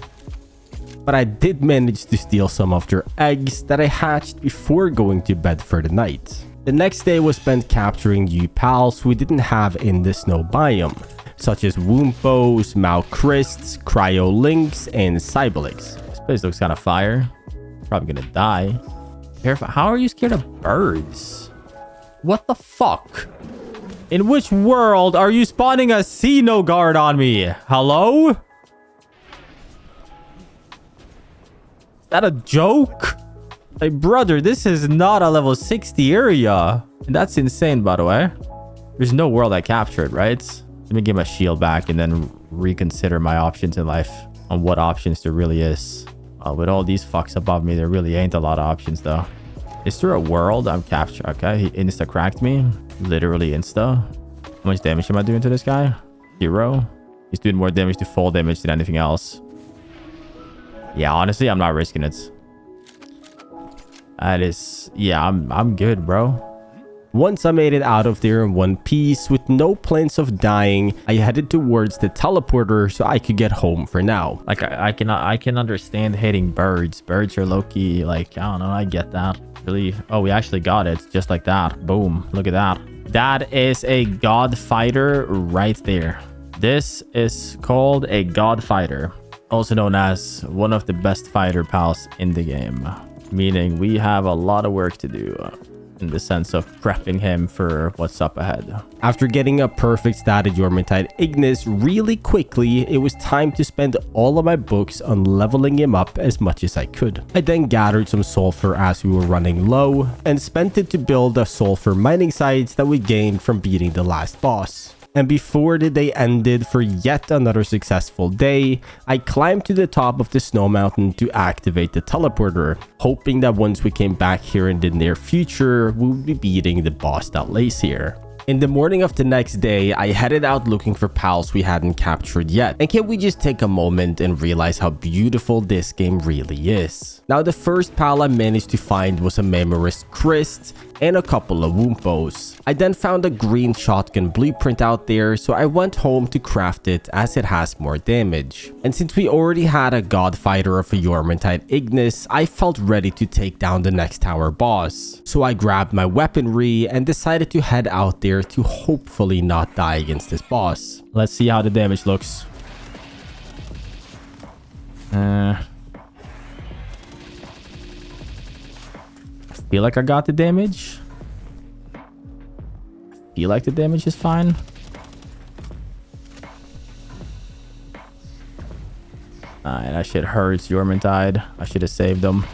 But I did manage to steal some of their eggs that I hatched before going to bed for the night. The next day was spent capturing new pals we didn't have in the snow biome, such as Woompos, Malchrists, Cryo-Lynx, and Cybelix. This place looks kind of fire. Probably gonna die. Careful. How are you scared of birds? What the fuck? In which world are you spawning a Xeno guard on me? Hello? Is that a joke? Like, brother, this is not a level 60 area. And that's insane, by the way. There's no world I captured, right? Let me get my shield back and then reconsider my options in life on what options there really is. With all these fucks above me, there really ain't a lot of options, though. Is there a world I'm capturing? Okay, he insta-cracked me. Literally insta. How much damage am I doing to this guy? 0. He's doing more damage to full damage than anything else. Yeah, honestly, I'm not risking it. That is... Yeah, I'm good, bro. Once I made it out of there in one piece with no plans of dying, I headed towards the teleporter so I could get home for now. Like, I can understand hating birds. Birds are low-key, like, I don't know, I get that. Really? Oh, we actually got it. Just like that. Boom. Look at that. That is a god fighter right there. This is called a god fighter, also known as one of the best fighter pals in the game. Meaning we have a lot of work to do in the sense of prepping him for what's up ahead. After getting a perfect statted Yormertide Ignis really quickly, it was time to spend all of my books on leveling him up as much as I could. I then gathered some sulfur as we were running low and spent it to build the sulfur mining sites that we gained from beating the last boss. And before the day ended for yet another successful day, I climbed to the top of the snow mountain to activate the teleporter, hoping that once we came back here in the near future, we would be beating the boss that lays here. In the morning of the next day, I headed out looking for pals we hadn't captured yet. And can we just take a moment and realize how beautiful this game really is? Now, the first pal I managed to find was a Memorist Christ and a couple of Woompos. I then found a green shotgun blueprint out there, so I went home to craft it as it has more damage. And since we already had a god fighter of a Yormertide Ignis, I felt ready to take down the next tower boss. So I grabbed my weaponry and decided to head out there to hopefully not die against this boss. Let's see how the damage looks. I feel like I got the damage. I feel like the damage is fine. That shit hurts. Yormertide. I should have saved him.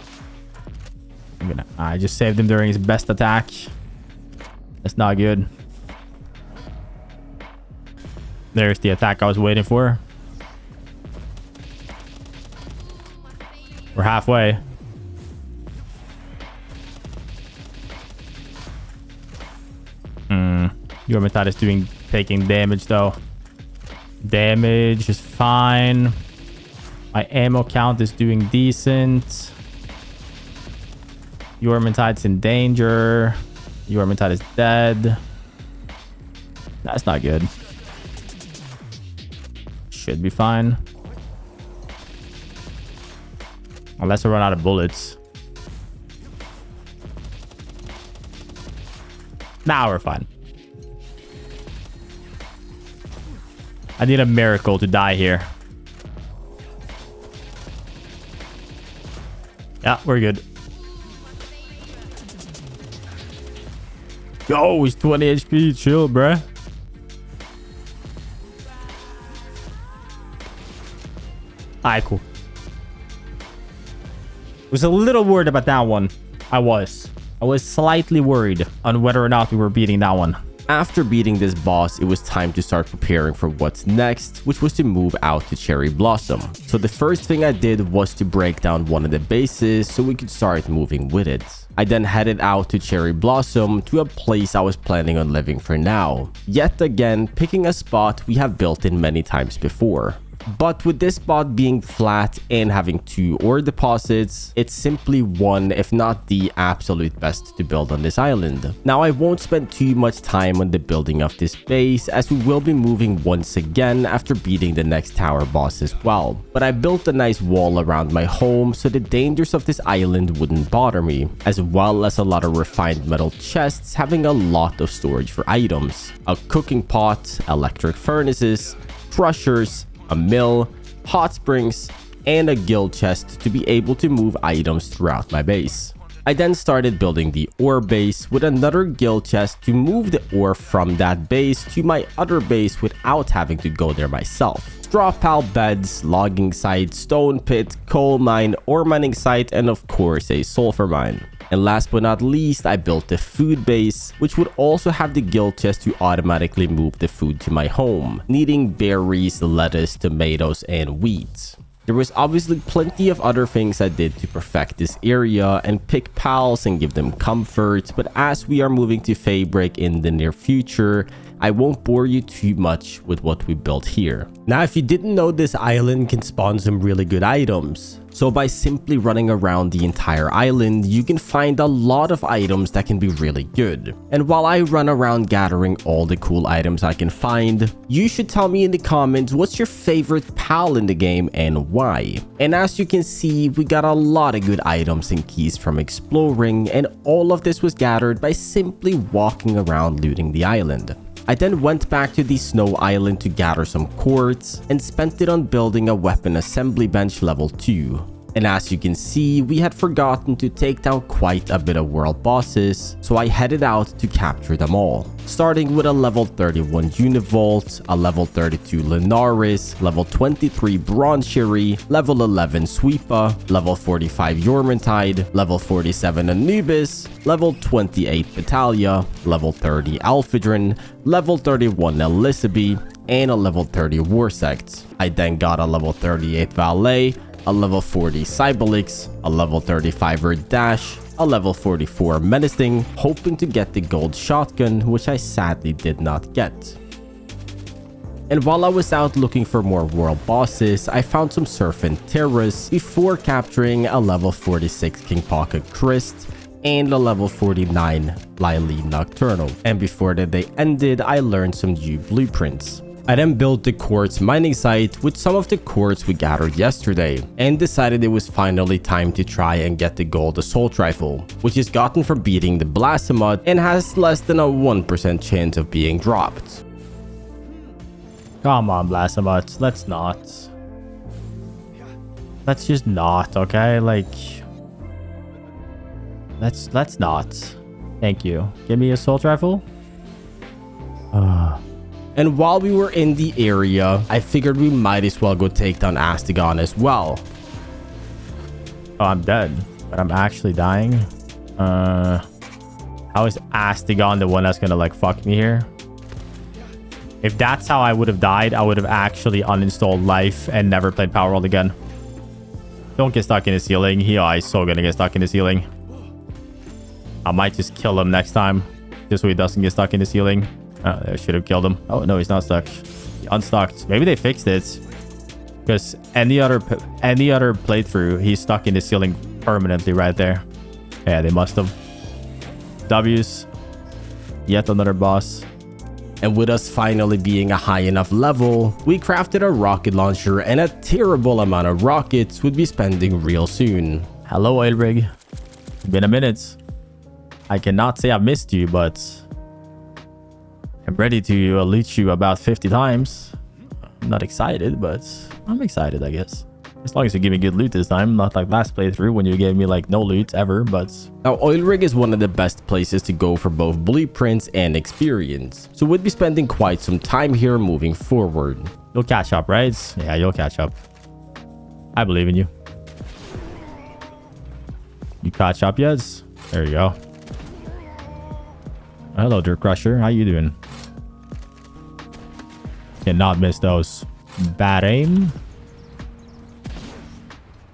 I just saved him during his best attack. That's not good. There's the attack I was waiting for. We're halfway. Yormertide is taking damage though. Damage is fine. My ammo count is doing decent. Yormertide's in danger. Yormertide is dead. That's not good. Should be fine. Unless I run out of bullets. Now we're fine. I need a miracle to die here. Yeah, we're good. Yo, he's 20 HP. Chill, bruh. Alright, cool. Was a little worried about that one. I was slightly worried on whether or not we were beating that one. After beating this boss, it was time to start preparing for what's next, which was to move out to Cherry Blossom. So the first thing I did was to break down one of the bases so we could start moving with it. I then headed out to Cherry Blossom to a place I was planning on living for now. Yet again, picking a spot we have built in many times before. But with this spot being flat and having 2 ore deposits, it's simply one, if not the absolute best to build on this island. Now, I won't spend too much time on the building of this base, as we will be moving once again after beating the next tower boss as well. But I built a nice wall around my home so the dangers of this island wouldn't bother me, as well as a lot of refined metal chests having a lot of storage for items. A cooking pot, electric furnaces, crushers, a mill, hot springs, and a guild chest to be able to move items throughout my base. I then started building the ore base with another guild chest to move the ore from that base to my other base without having to go there myself. Straw pile beds, logging site, stone pit, coal mine, ore mining site, and of course a sulfur mine. And last but not least, I built the food base, which would also have the guild chest to automatically move the food to my home, needing berries, lettuce, tomatoes, and wheat. There was obviously plenty of other things I did to perfect this area and pick pals and give them comfort, but as we are moving to Fabric in the near future, I won't bore you too much with what we built here. Now, if you didn't know, this island can spawn some really good items. So by simply running around the entire island, you can find a lot of items that can be really good. And while I run around gathering all the cool items I can find, you should tell me in the comments what's your favorite pal in the game and why. And as you can see, we got a lot of good items and keys from exploring, and all of this was gathered by simply walking around looting the island. I then went back to the snow island to gather some quartz and spent it on building a weapon assembly bench level 2. And as you can see, we had forgotten to take down quite a bit of world bosses, so I headed out to capture them all. Starting with a level 31 Univolt, a level 32 Lunaris, level 23 Bronze Sherry, level 11 Sweepa, level 45 Yormantide, level 47 Anubis, level 28 Battalia, level 30 Alphydrine, level 31 Elizabeth, and a level 30 Warsect. I then got a level 38 Valet, a level 40 Cybelix, a level 35 Dash, a level 44 Menacing, hoping to get the gold shotgun, which I sadly did not get. And while I was out looking for more world bosses, I found some Serpent Terras before capturing a level 46 King Pocket Christ and a level 49 Lionly Nocturnal. And before the day ended, I learned some new blueprints. I then built the quartz mining site with some of the quartz we gathered yesterday, and decided it was finally time to try and get the gold assault rifle, which is gotten from beating the Blasphemous and has less than a 1% chance of being dropped. Come on, Blasphemous, let's not. Let's just not, okay? Like, let's not. Thank you. Give me assault rifle. And while we were in the area, I figured we might as well go take down Astegon as well. Oh, I'm dead, but I'm actually dying. How is Astegon the one that's gonna like fuck me here? If that's how I would have died, I would have actually uninstalled Life and never played Palworld again. Don't get stuck in the ceiling. He is so gonna get stuck in the ceiling. I might just kill him next time, just so he doesn't get stuck in the ceiling. Oh, I should have killed him. Oh, no, he's not stuck. He unstuck. Maybe they fixed it. Because any other playthrough, he's stuck in the ceiling permanently right there. Yeah, they must have. W's. Yet another boss. And with us finally being a high enough level, we crafted a rocket launcher, and a terrible amount of rockets would be spending real soon. Hello, Oil Rig. It's been a minute. I cannot say I've missed you, but I'm ready to loot you about 50 times. I'm not excited, but I'm excited, I guess. As long as you give me good loot this time, not like last playthrough when you gave me like no loot ever, but... Now, Oil Rig is one of the best places to go for both blueprints and experience, so we'll be spending quite some time here moving forward. You'll catch up, right? Yeah, you'll catch up. I believe in you. You catch up yet? There you go. Hello, Dirt Crusher. How you doing? Cannot miss those. Bad aim.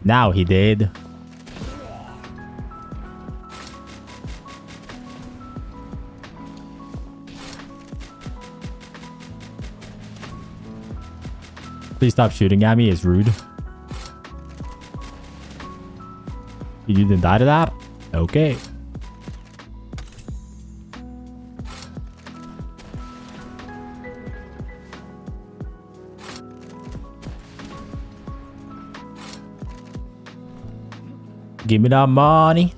Now he did. Please stop shooting at me. It's rude. You didn't die to that? Okay. Give me that money.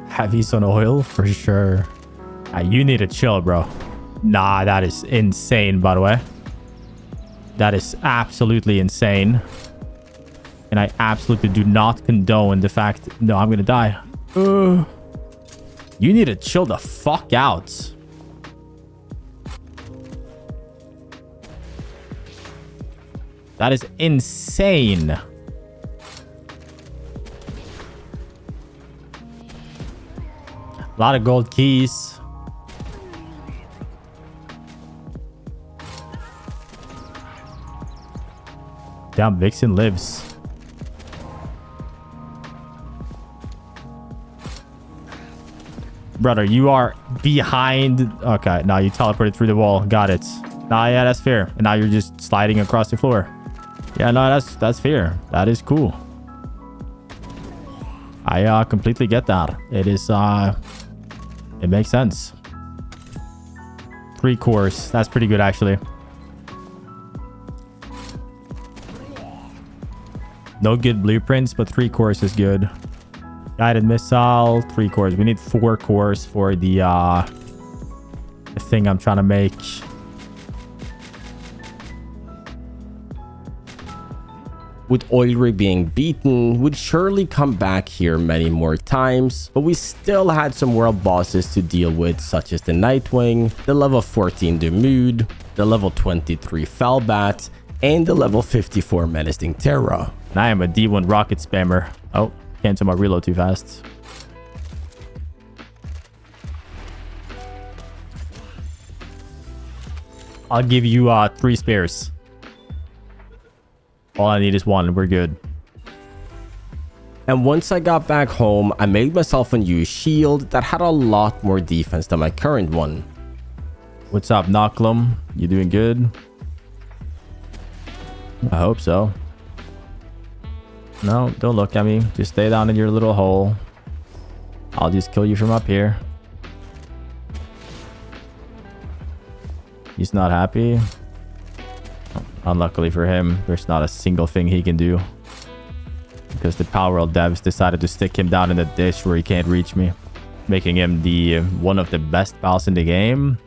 Heavies on oil for sure. You need to chill, bro. Nah, that is insane, by the way. That is absolutely insane. And I absolutely do not condone the fact... No, I'm gonna die. You need to chill the fuck out. That is insane. A lot of gold keys. Damn, Vixen lives. Brother, you are behind. Okay, now you teleported through the wall. Got it. Nah, yeah, that's fair. And now you're just sliding across the floor. Yeah, no, that's fair. That is cool. I completely get that. It is it makes sense. 3 cores. That's pretty good actually. No good blueprints, but 3 cores is good. Guided missile, 3 cores. We need 4 cores for the thing I'm trying to make. With Oil Rig being beaten, we'd surely come back here many more times, but we still had some world bosses to deal with, such as the Nightwing, the level 14 Demude, the level 23 Felbat, and the level 54 Menacing Terra. And I am a D1 rocket spammer. Oh, cancel my reload too fast. I'll give you 3 spares. All I need is 1. We're good. And once I got back home, I made myself a new shield that had a lot more defense than my current one. What's up, Knocklum? You doing good? I hope so. No, don't look at me. Just stay down in your little hole. I'll just kill you from up here. He's not happy. Unluckily for him, there's not a single thing he can do. Because the Palworld devs decided to stick him down in the ditch where he can't reach me. Making him the one of the best pals in the game.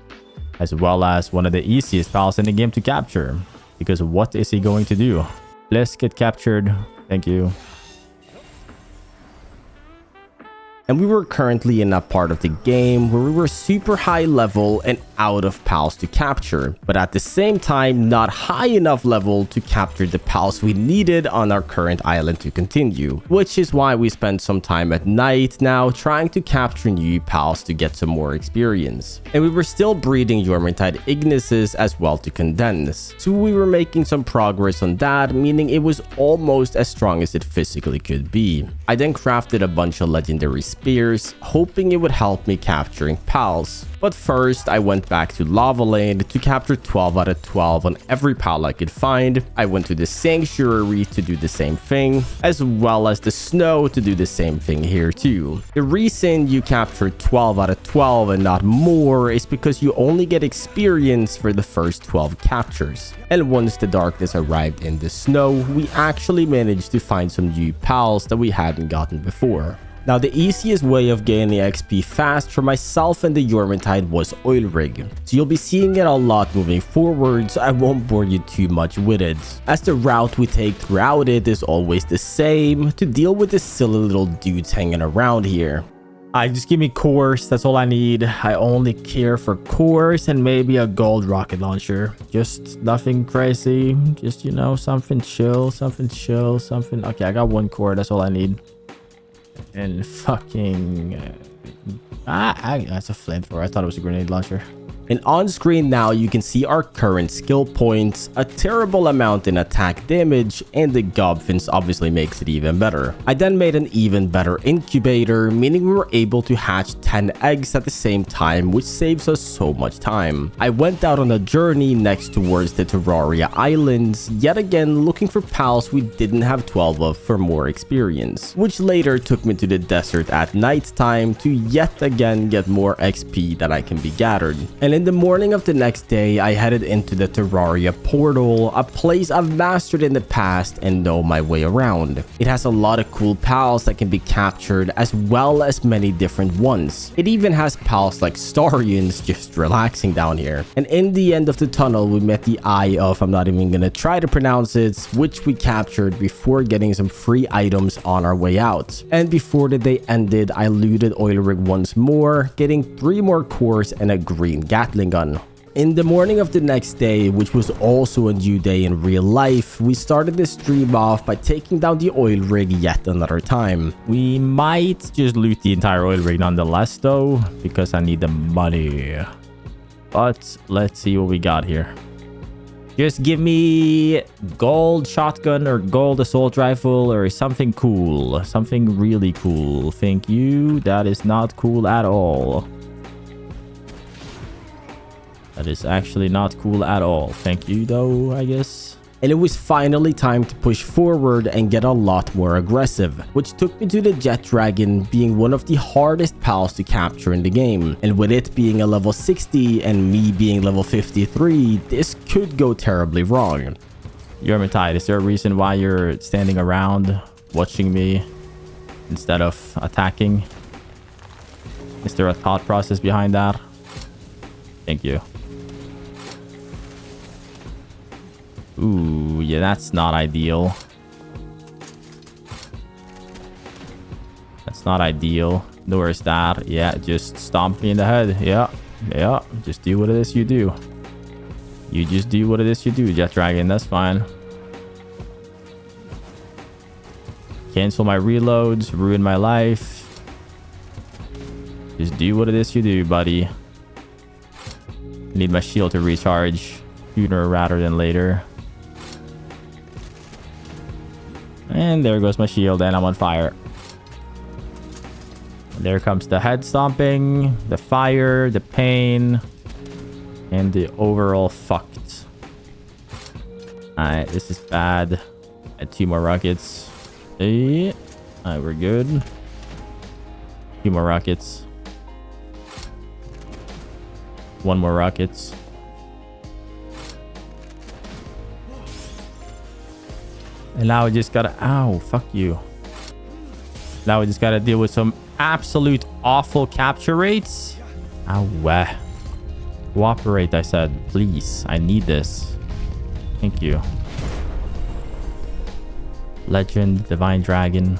As well as one of the easiest pals in the game to capture. Because what is he going to do? Let's get captured. Thank you. And we were currently in a part of the game where we were super high level and out of pals to capture, but at the same time not high enough level to capture the pals we needed on our current island to continue, which is why we spent some time at night now trying to capture new pals to get some more experience. And we were still breeding Yormintide Ignises as well to condense, so we were making some progress on that, meaning it was almost as strong as it physically could be. I then crafted a bunch of legendary spears, hoping it would help me capturing pals. But first, I went back to Lava Land to capture 12 out of 12 on every pal I could find. I went to the Sanctuary to do the same thing, as well as the Snow to do the same thing here too. The reason you capture 12 out of 12 and not more is because you only get experience for the first 12 captures. And once the darkness arrived in the Snow, we actually managed to find some new pals that we hadn't gotten before. Now, the easiest way of gaining XP fast for myself and the Yormantide was oil rig. So you'll be seeing it a lot moving forward, so I won't bore you too much with it, as the route we take throughout it is always the same to deal with the silly little dudes hanging around here. Just give me cores. That's all I need. I only care for cores and maybe a gold rocket launcher. Just nothing crazy. Just, you know, something chill, something chill, something. Okay, I got one core. That's all I need. And fucking... that's a flamethrower. I thought it was a grenade launcher. And on screen now, you can see our current skill points, a terrible amount in attack damage, and the Gobfins obviously makes it even better. I then made an even better incubator, meaning we were able to hatch 10 eggs at the same time, which saves us so much time. I went out on a journey next towards the Terraria Islands, yet again looking for pals we didn't have 12 of for more experience, which later took me to the desert at night time to yet again get more XP that I can be gathered. And in the morning of the next day, I headed into the Terraria portal, a place I've mastered in the past and know my way around. It has a lot of cool pals that can be captured, as well as many different ones. It even has pals like Starians just relaxing down here. And in the end of the tunnel, we met the Eye of, I'm not even gonna try to pronounce it, which we captured before getting some free items on our way out. And before the day ended, I looted oil rig once more, getting 3 more cores and a green Gatling gun. In the morning of the next day, which was also a new day in real life, we started the stream off by taking down the oil rig yet another time. We might just loot the entire oil rig nonetheless though, because I need the money. But let's see what we got here. Just give me gold shotgun or gold assault rifle or something cool. Something really cool. Thank you. That is not cool at all. That is actually not cool at all. Thank you though, I guess. And it was finally time to push forward and get a lot more aggressive, which took me to the Jet Dragon, being one of the hardest pals to capture in the game. And with it being a level 60 and me being level 53, this could go terribly wrong. Yormantide, is there a reason why you're standing around watching me instead of attacking? Is there a thought process behind that? Thank you. Ooh, yeah, that's not ideal. That's not ideal. Nor is that. Yeah, just stomp me in the head. Yeah, yeah. Just do what it is you do. You just do what it is you do, Jet Dragon. That's fine. Cancel my reloads. Ruin my life. Just do what it is you do, buddy. Need my shield to recharge sooner rather than later. And there goes my shield and I'm on fire. There comes the head stomping, the fire, the pain, and the overall fucked. Alright, this is bad. Add 2 more rockets. Alright, we're good. 2 more rockets. 1 more rockets. And now we just gotta... Ow, fuck you. Now we just gotta deal with some absolute awful capture rates. Ow. Cooperate, I said. Please, I need this. Thank you. Legend, Divine Dragon.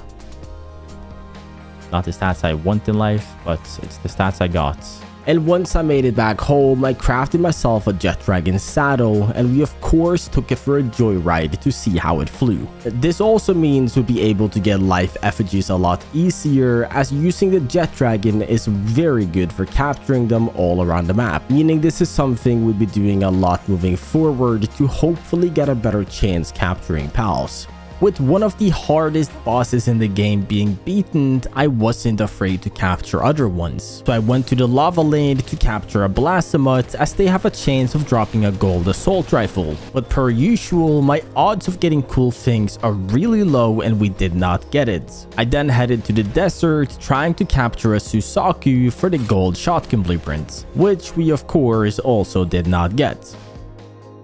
Not the stats I want in life, but it's the stats I got. And once I made it back home, I crafted myself a Jet Dragon saddle, and we of course took it for a joyride to see how it flew. This also means we'll be able to get life effigies a lot easier, as using the Jet Dragon is very good for capturing them all around the map, meaning this is something we'll be doing a lot moving forward to hopefully get a better chance capturing pals. With one of the hardest bosses in the game being beaten, I wasn't afraid to capture other ones. So I went to the lava land to capture a Blasamut, as they have a chance of dropping a gold assault rifle. But per usual, my odds of getting cool things are really low and we did not get it. I then headed to the desert trying to capture a Susaku for the gold shotgun blueprint, which we of course also did not get.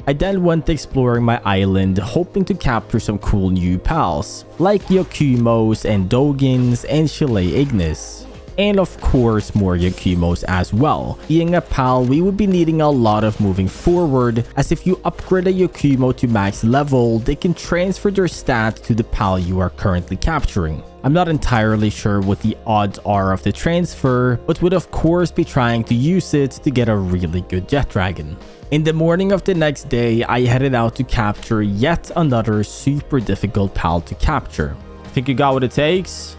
I then went exploring my island, hoping to capture some cool new pals, like Yakumos and Dogins and Chile Ignis. And of course more Yakumos as well. Being a pal, we would be needing a lot of moving forward, as if you upgrade a Yakumo to max level, they can transfer their stats to the pal you are currently capturing. I'm not entirely sure what the odds are of the transfer, but would of course be trying to use it to get a really good jet dragon. In the morning of the next day, I headed out to capture yet another super difficult pal to capture. Think you got what it takes?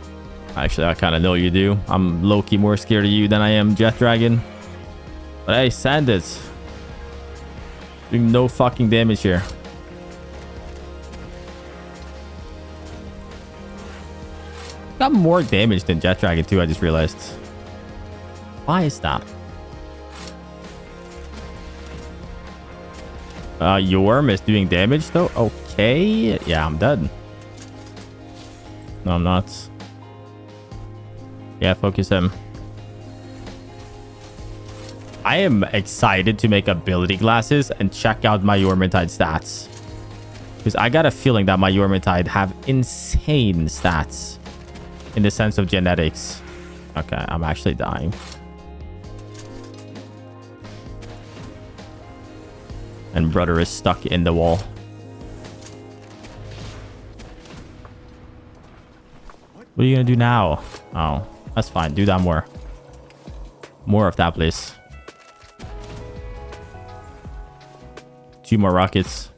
Actually, I kind of know you do. I'm low-key more scared of you than I am jet dragon. But hey, send it. Doing no fucking damage here. Got more damage than jet dragon too, I just realized. Why is that? Yorm is doing damage though. Okay, yeah, I'm dead. No, I'm not. Yeah, focus him. I am excited to make ability glasses and check out my Yormintide stats, because I got a feeling that my Yormintide have insane stats in the sense of genetics. Okay, I'm actually dying. And brother is stuck in the wall. What are you gonna do now? Oh, that's fine. Do that more. More of that, please. 2 more rockets.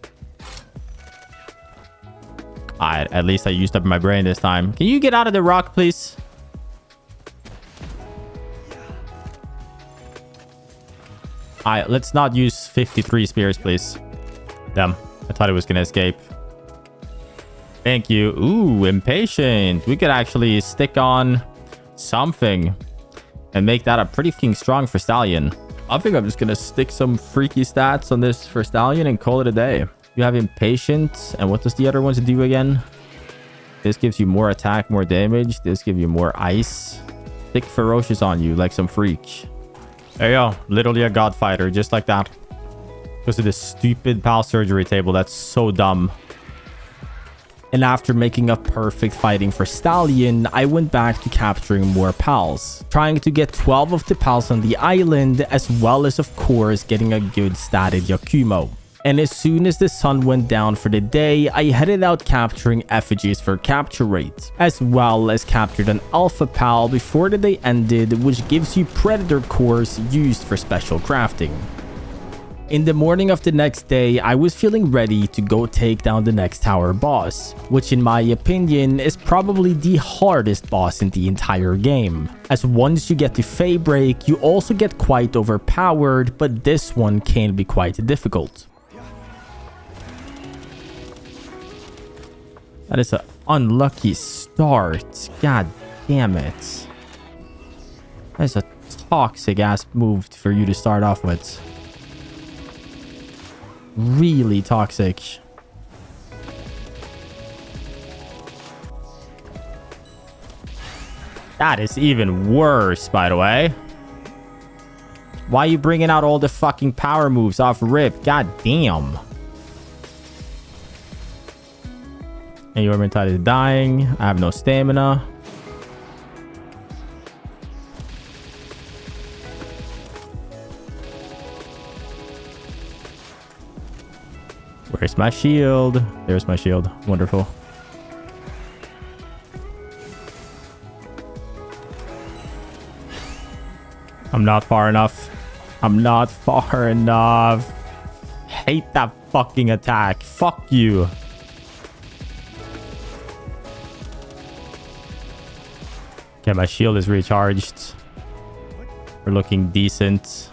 Alright, at least I used up my brain this time. Can you get out of the rock, please? Alright, let's not use 53 spears, please. Damn, I thought it was gonna escape. Thank you. Ooh, impatient. We could actually stick on something and make that a pretty fucking strong for Stallion. I think I'm just gonna stick some freaky stats on this for Stallion and call it a day. You have impatient, and what does the other ones do again? This gives you more attack, more damage. This gives you more ice. Stick ferocious on you like some freak. There you go. Literally a god fighter, just like that. Goes to this stupid pal surgery table. That's so dumb. And after making a perfect fighting for Stallion, I went back to capturing more pals, trying to get 12 of the pals on the island, as well as of course getting a good statted Yakumo. And as soon as the sun went down for the day, I headed out capturing effigies for capture rate, as well as captured an alpha pal before the day ended, which gives you predator cores used for special crafting. In the morning of the next day, I was feeling ready to go take down the next tower boss, which in my opinion is probably the hardest boss in the entire game, as once you get to Faybreak, you also get quite overpowered, but this one can be quite difficult. That is an unlucky start. God damn it. That is a toxic ass move for you to start off with. Really toxic. That is even worse, by the way. Why are you bringing out all the fucking power moves off rip? God damn. And your Yormintide is dying. I have no stamina. Where's my shield? There's my shield. Wonderful. I'm not far enough. I'm not far enough. Hate that fucking attack. Fuck you. Okay, my shield is recharged. We're looking decent.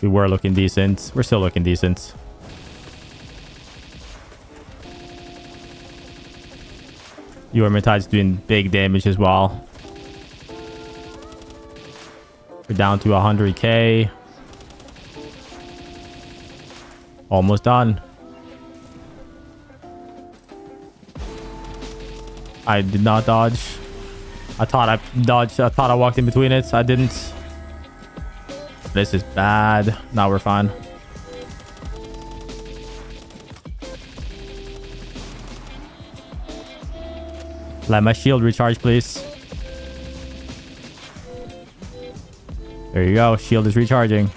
We were looking decent. We're still looking decent. Yormintide's doing big damage as well. We're down to 100k. Almost done. I did not dodge. I thought I dodged. I thought I walked in between it. I didn't. This is bad. Now we're fine. Let my shield recharge, please. There you go. Shield is recharging.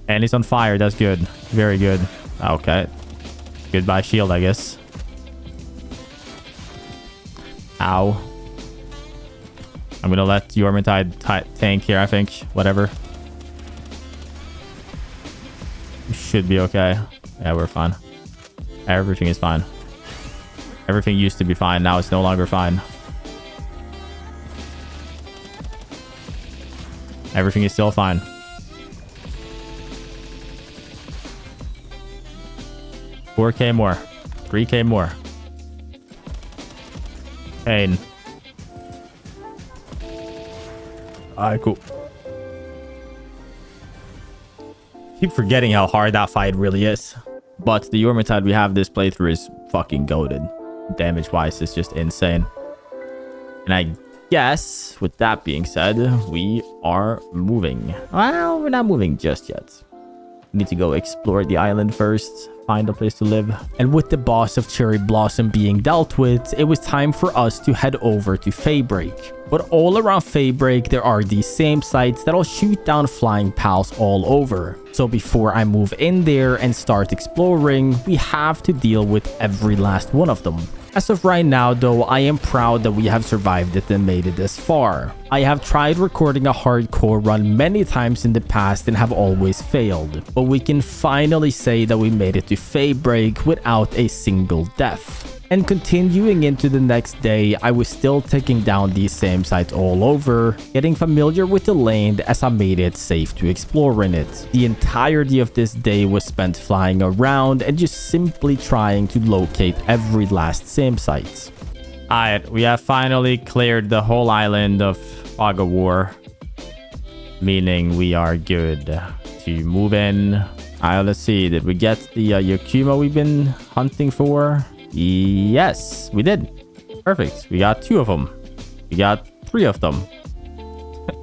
And it's on fire. That's good. Very good. Okay. Goodbye, shield, I guess. Ow. I'm gonna let Yormintide tank here, I think. Whatever. We should be okay. Yeah, we're fine. Everything is fine. Everything used to be fine. Now it's no longer fine. Everything is still fine. $4K more. $3K more. Pain. Alright, cool. Keep forgetting how hard that fight really is. But the Yormintide we have this playthrough is fucking goated. Damage wise, it's just insane. And I guess with that being said, we are moving. Well, we're not moving just yet. We need to go explore the island first, find a place to live. And with the boss of Cherry Blossom being dealt with, it was time for us to head over to Faybreak. But all around Faybreak, there are these same sites that'll shoot down flying pals all over. So before I move in there and start exploring, we have to deal with every last one of them. As of right now though, I am proud that we have survived it and made it this far. I have tried recording a hardcore run many times in the past and have always failed, but we can finally say that we made it to Faybreak without a single death. And continuing into the next day, I was still taking down these same sites all over, getting familiar with the land as I made it safe to explore in it. The entirety of this day was spent flying around and just simply trying to locate every last same site. Alright, we have finally cleared the whole island of Fog of War, meaning we are good to move in. Alright, let's see, did we get the Yakuma we've been hunting for? Yes, we did. Perfect. We got 2 of them. We got 3 of them.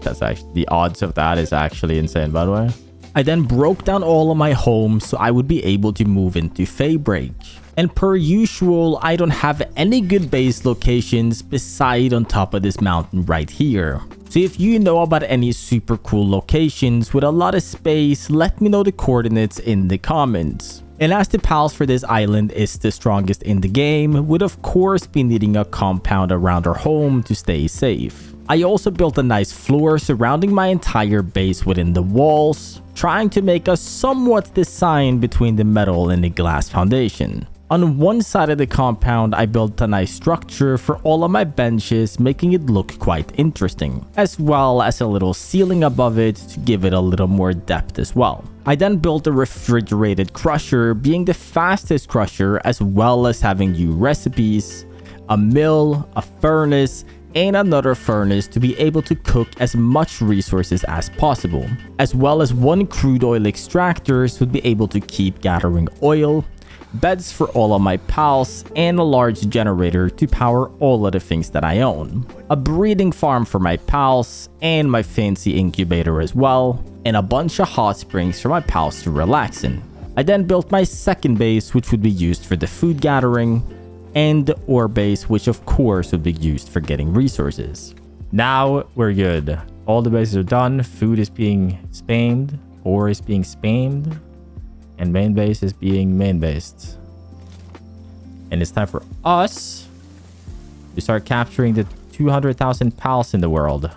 That's actually, the odds of that is actually insane, by the way. I then broke down all of my homes so I would be able to move into Faybreak. And per usual, I don't have any good base locations beside on top of this mountain right here. So if you know about any super cool locations with a lot of space, let me know the coordinates in the comments. And as the pals for this island is the strongest in the game, would of course be needing a compound around our home to stay safe. I also built a nice floor surrounding my entire base within the walls, trying to make a somewhat design between the metal and the glass foundation. On one side of the compound, I built a nice structure for all of my benches, making it look quite interesting, as well as a little ceiling above it to give it a little more depth as well. I then built a refrigerated crusher, being the fastest crusher, as well as having new recipes, a mill, a furnace, and another furnace to be able to cook as much resources as possible, as well as 1 crude oil extractor so to be able to keep gathering oil, beds for all of my pals, and a large generator to power all of the things that I own. A breeding farm for my pals, and my fancy incubator as well, and a bunch of hot springs for my pals to relax in. I then built my second base, which would be used for the food gathering, and the ore base, which of course would be used for getting resources. Now we're good. All the bases are done, food is being spammed, ore is being spammed, and main base is being main based. And it's time for us to start capturing the 200,000 pals in the world.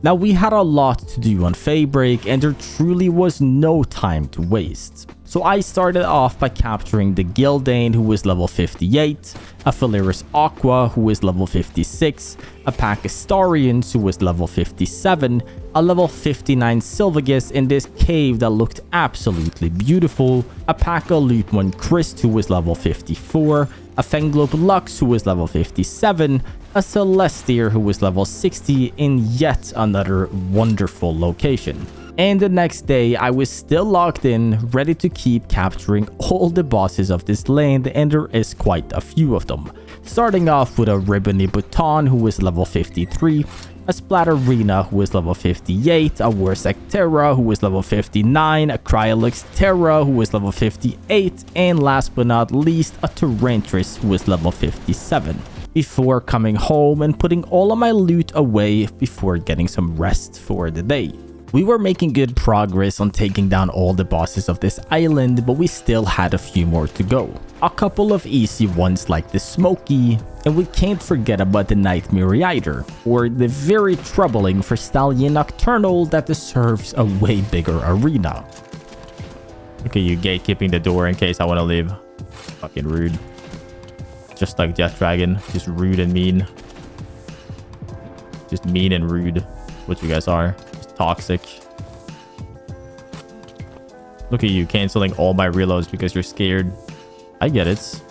Now we had a lot to do on Faybreak and there truly was no time to waste. So I started off by capturing the Gildane, who was level 58, a Phaleris Aqua, who was level 56, a pack of Starians, who was level 57, a level 59 Sylvagus in this cave that looked absolutely beautiful, a pack of Lutmon Christ, who was level 54, a Fenglope Lux, who was level 57, a Celestier, who was level 60 in yet another wonderful location. And the next day, I was still logged in, ready to keep capturing all the bosses of this land, and there is quite a few of them. starting off with a Ribbony Bhutan who was level 53, a Splatterina who was level 58, a Warsec Terra who was level 59, a Cryolix Terra who was level 58, and last but not least, a Torrentris who was level 57. Before coming home and putting all of my loot away before getting some rest for the day. We were making good progress on taking down all the bosses of this island, but we still had a few more to go. A couple of easy ones like the Smoky, and we can't forget about the Nightmare either, or the very troubling for Stallion Nocturnal that deserves a way bigger arena. Look at you gatekeeping the door in case I want to leave. Fucking rude. Just like Death Dragon, just rude and mean. Just mean and rude, what you guys are. Toxic. Look at you canceling all my reloads because you're scared. I get it.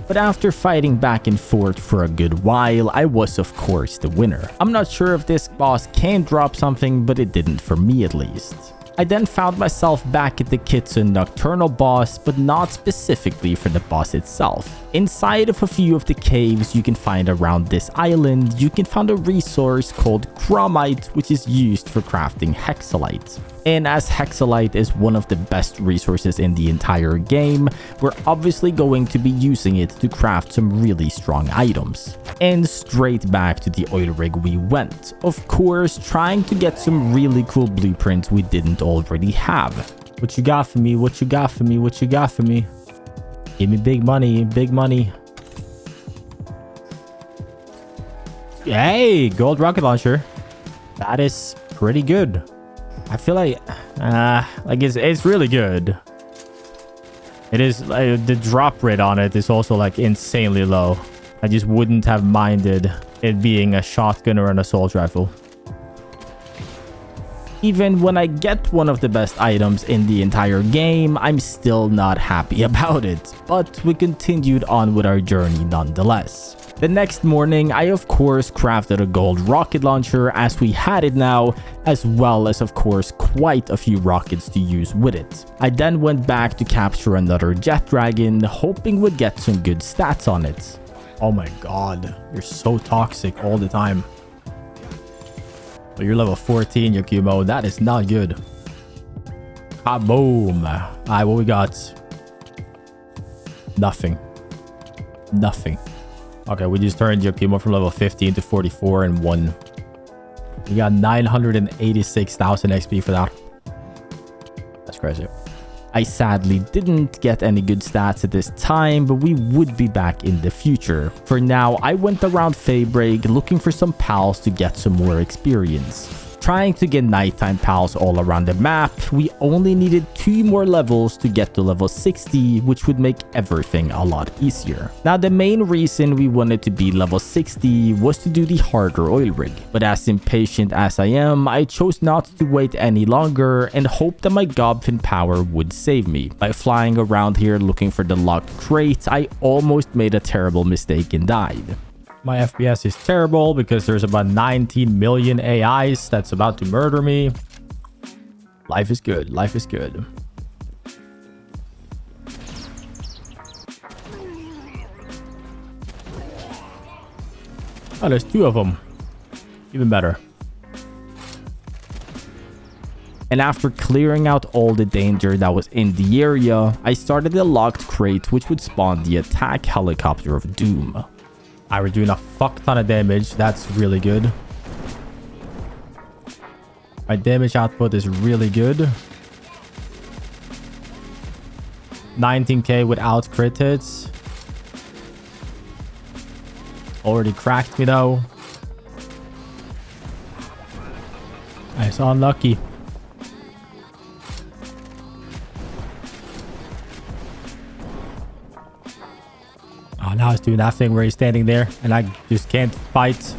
But after fighting back and forth for a good while, I was of course the winner. I'm not sure if this boss can drop something, but it didn't for me at least. I then found myself back at the Kitsune Nocturnal boss, but not specifically for the boss itself. Inside of a few of the caves you can find around this island, you can find a resource called Chromite, which is used for crafting Hexalite. And as Hexalite is one of the best resources in the entire game, we're obviously going to be using it to craft some really strong items. And straight back to the oil rig we went, of course trying to get some really cool blueprints we didn't already have. What you got for me? What you got for me? What you got for me? Give me big money, big money. Hey, gold rocket launcher. That is pretty good. I feel like it's really good. It is the drop rate on it is also like insanely low. I just wouldn't have minded it being a shotgun or an assault rifle. Even when I get one of the best items in the entire game, I'm still not happy about it, but we continued on with our journey nonetheless. The next morning, I of course crafted a gold rocket launcher as we had it now, as well as of course quite a few rockets to use with it. I then went back to capture another jet dragon, hoping we'd get some good stats on it. Oh my god, you're so toxic all the time. But you're level 14, Yakumo. That is not good. Kaboom. Alright, what we got? Nothing. Nothing. Okay, we just turned Yakumo from level 15 to 44 and 1. We got 986,000 XP for that. That's crazy. I sadly didn't get any good stats at this time, but we would be back in the future. For now, I went around Faybreak looking for some pals to get some more experience. Trying to get nighttime pals all around the map, we only needed 2 more levels to get to level 60, which would make everything a lot easier. Now, the main reason we wanted to be level 60 was to do the harder oil rig. But as impatient as I am, I chose not to wait any longer and hoped that my Gobfin power would save me. By flying around here looking for the locked crate, I almost made a terrible mistake and died. My FPS is terrible because there's about 19 million AIs that's about to murder me. Life is good. Life is good. Oh, there's 2 of them. Even better. And after clearing out all the danger that was in the area, I started a locked crate which would spawn the attack helicopter of doom. I were doing a fuck ton of damage. That's really good. My damage output is really good. 19k without crit hits. Already cracked me though. Nice, unlucky. Oh, now it's doing that thing where he's standing there and I just can't fight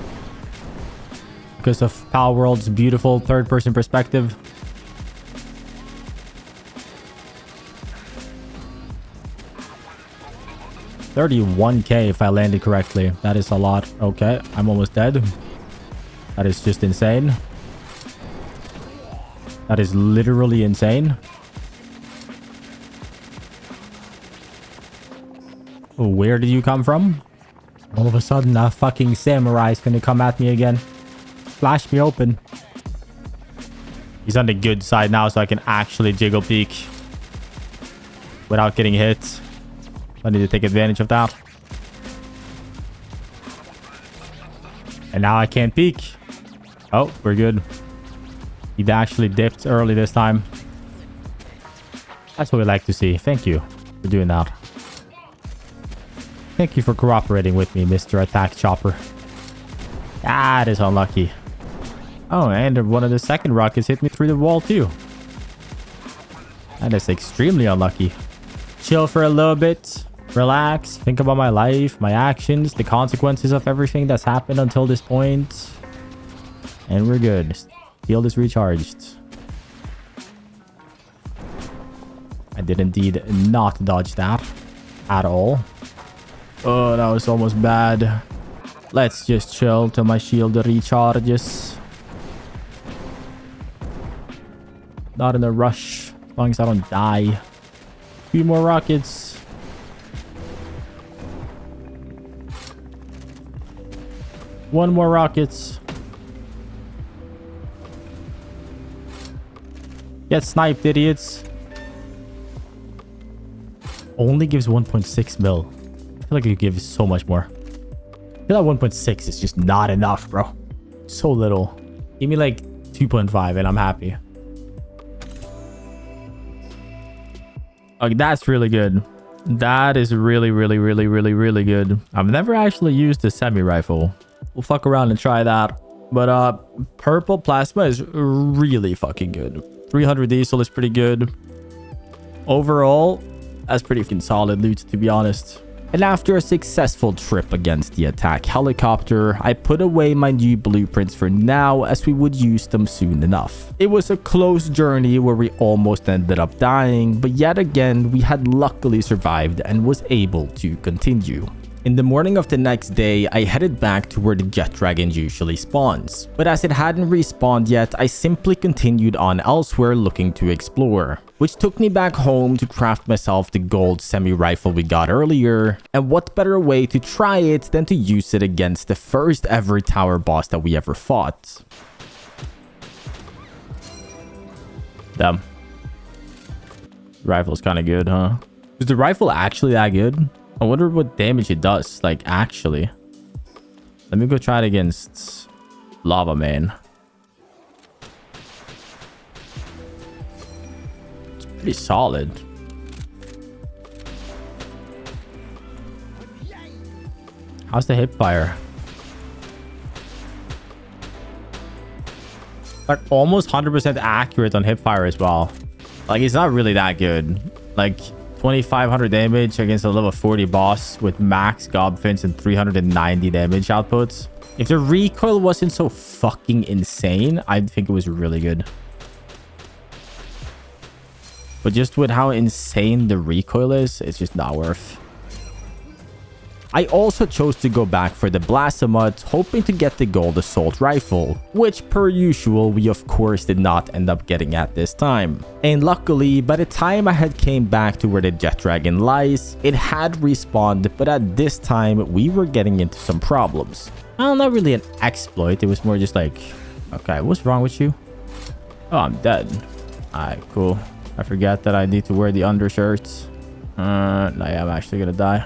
because of Palworld's beautiful third-person perspective. $31k if I landed correctly. That is a lot. Okay, I'm almost dead. That is just insane. That is literally insane. Where did you come from? All of a sudden, a fucking samurai is gonna come at me again. Flash me open. He's on the good side now, so I can actually jiggle peek without getting hit. I need to take advantage of that. And now I can't peek. Oh, we're good. He actually dipped early this time. That's what we like to see. Thank you for doing that. Thank you for cooperating with me, Mr. Attack Chopper. That is unlucky. Oh, and one of the second rockets hit me through the wall too. That is extremely unlucky. Chill for a little bit. Relax. Think about my life, my actions, the consequences of everything that's happened until this point. And we're good. Shield is recharged. I did indeed not dodge that at all. Oh, that was almost bad. Let's just chill till my shield recharges. Not in a rush, as long as I don't die. 2 more rockets. One more rockets. Get sniped, idiots. Only gives 1.6 mil. I feel like it gives so much more. I feel like 1.6 is just not enough, bro. So little. Give me like 2.5 and I'm happy. Okay, that's really good. That is really, really, really, really, really good. I've never actually used the semi-rifle. We'll fuck around and try that. But purple plasma is really fucking good. 300 diesel is pretty good. Overall, that's pretty fucking solid loot, to be honest. And after a successful trip against the attack helicopter, I put away my new blueprints for now, as we would use them soon enough. It was a close journey where we almost ended up dying, but yet again we had luckily survived and was able to continue. In the morning of the next day, I headed back to where the jet dragon usually spawns. But as it hadn't respawned yet, I simply continued on elsewhere looking to explore. Which took me back home to craft myself the gold semi-rifle we got earlier. And what better way to try it than to use it against the first ever tower boss that we ever fought. Damn. Rifle's kind of good, huh? Is the rifle actually that good? I wonder what damage it does, like, actually. Let me go try it against Lava Man. It's pretty solid. How's the hip fire? Like, almost 100% accurate on hip fire as well. Like, it's not really that good. Like, 2,500 damage against a level 40 boss with max gob fins and 390 damage outputs. If the recoil wasn't so fucking insane, I'd think it was really good. But just with how insane the recoil is, it's just not worth. I also chose to go back for the Blasphemous, hoping to get the gold assault rifle, which per usual we of course did not end up getting at this time. And luckily, by the time I had came back to where the jet dragon lies, it had respawned, but at this time we were getting into some problems. Well, not really an exploit, it was more just like, okay, what's wrong with you? Oh, I'm dead. Alright, cool. I forget that I need to wear the undershirts. No, yeah, I'm actually gonna die.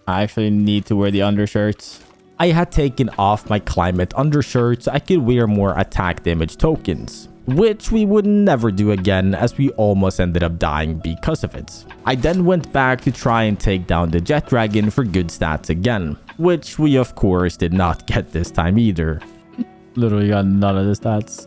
I actually need to wear the undershirts. I had taken off my climate undershirt so I could wear more attack damage tokens, which we would never do again as we almost ended up dying because of it. I then went back to try and take down the jet dragon for good stats again, which we of course did not get this time either. Literally got none of the stats.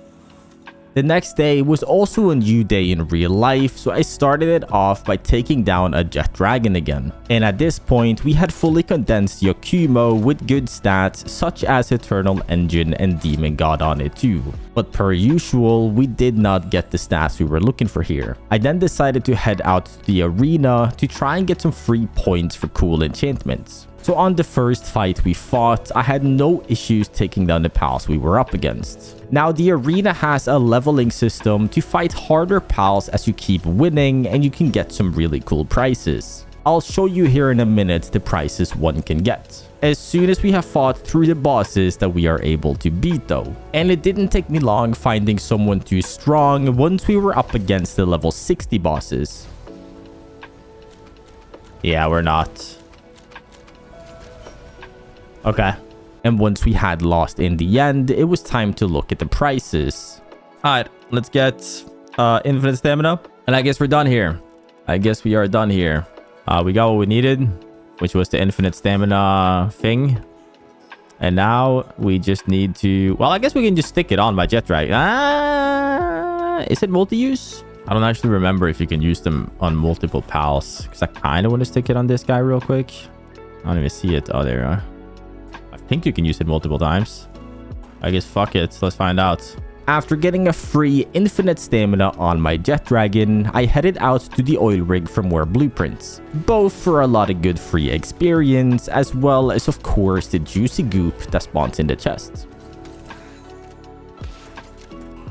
The next day was also a new day in real life, so I started it off by taking down a jet dragon again. And at this point, we had fully condensed Yakumo with good stats such as Eternal Engine and Demon God on it too. But per usual, we did not get the stats we were looking for here. I then decided to head out to the arena to try and get some free points for cool enchantments. So on the first fight we fought, I had no issues taking down the pals we were up against. Now the arena has a leveling system to fight harder pals as you keep winning, and you can get some really cool prizes. I'll show you here in a minute the prizes one can get as soon as we have fought through the bosses that we are able to beat though. And it didn't take me long finding someone too strong once we were up against the level 60 bosses. Yeah, we're not. Okay. And once we had lost in the end, it was time to look at the prices. Alright, let's get infinite stamina. And I guess we're done here. I guess we are done here. We got what we needed, which was the infinite stamina thing. And now we just need to... Well, I guess we can just stick it on my jet drag. Is it multi-use? I don't actually remember if you can use them on multiple pals. Because I kind of want to stick it on this guy real quick. I don't even see it. Oh, there you are. I think you can use it multiple times. I guess fuck it. Let's find out. After getting a free infinite stamina on my jet dragon, I headed out to the oil rig for more blueprints. Both for a lot of good free experience, as well as of course the juicy goop that spawns in the chest.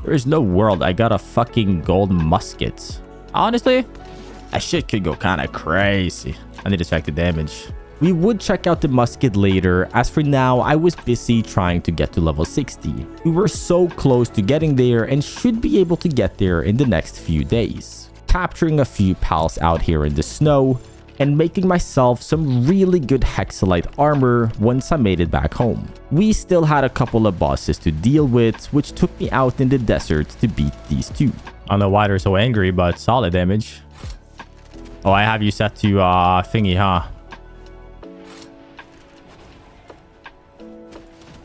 There is no world I got a fucking gold musket. Honestly, that shit could go kind of crazy. I need to check the damage. We would check out the musket later, as for now I was busy trying to get to level 60. We were so close to getting there and should be able to get there in the next few days. Capturing a few pals out here in the snow and making myself some really good hexalite armor once I made it back home. We still had a couple of bosses to deal with, which took me out in the desert to beat these two. I don't know why they're so angry, but solid damage. Oh, I have you set to thingy, huh?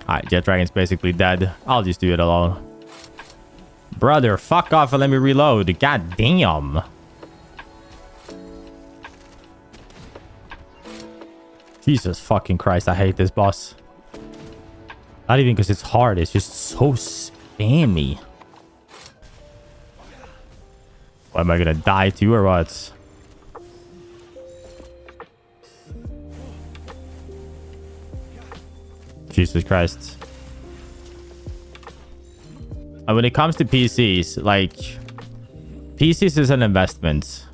Alright, Jet Dragon's basically dead. I'll just do it alone. Brother, fuck off and let me reload. God damn. Jesus fucking Christ, I hate this boss. Not even because it's hard, it's just so spammy. What, am I gonna die too or what? Jesus Christ. And when it comes to PCs, like, PCs is an investment.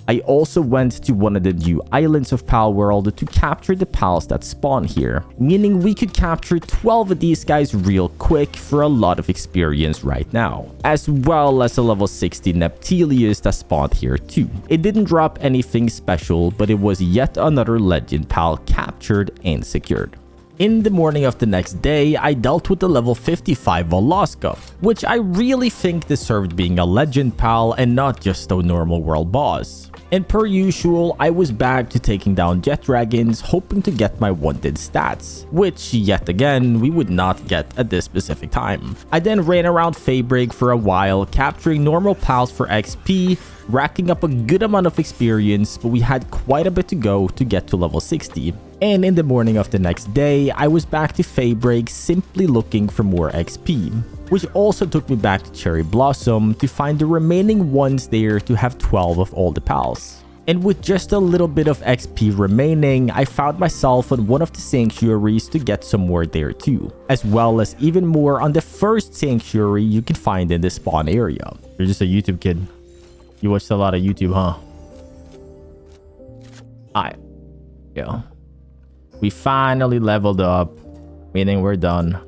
I also went to one of the new islands of Palworld to capture the pals that spawn here, meaning we could capture 12 of these guys real quick for a lot of experience right now, as well as a level 60 Neptilius that spawned here too. It didn't drop anything special, but it was yet another legend pal captured and secured. In the morning of the next day, I dealt with the level 55 Volaska, which I really think deserved being a legend pal and not just a normal world boss. And per usual, I was back to taking down jet dragons, hoping to get my wanted stats, which yet again, we would not get at this specific time. I then ran around Fabrig for a while, capturing normal pals for XP, racking up a good amount of experience, but we had quite a bit to go to get to level 60. And in the morning of the next day, I was back to Fabrig simply looking for more XP, which also took me back to Cherry Blossom to find the remaining ones there to have 12 of all the pals. And with just a little bit of XP remaining, I found myself on one of the sanctuaries to get some more there too, as well as even more on the first sanctuary you can find in the spawn area. You're just a YouTube kid. You watched a lot of YouTube, huh? Alright. Yeah. We finally leveled up, meaning we're done.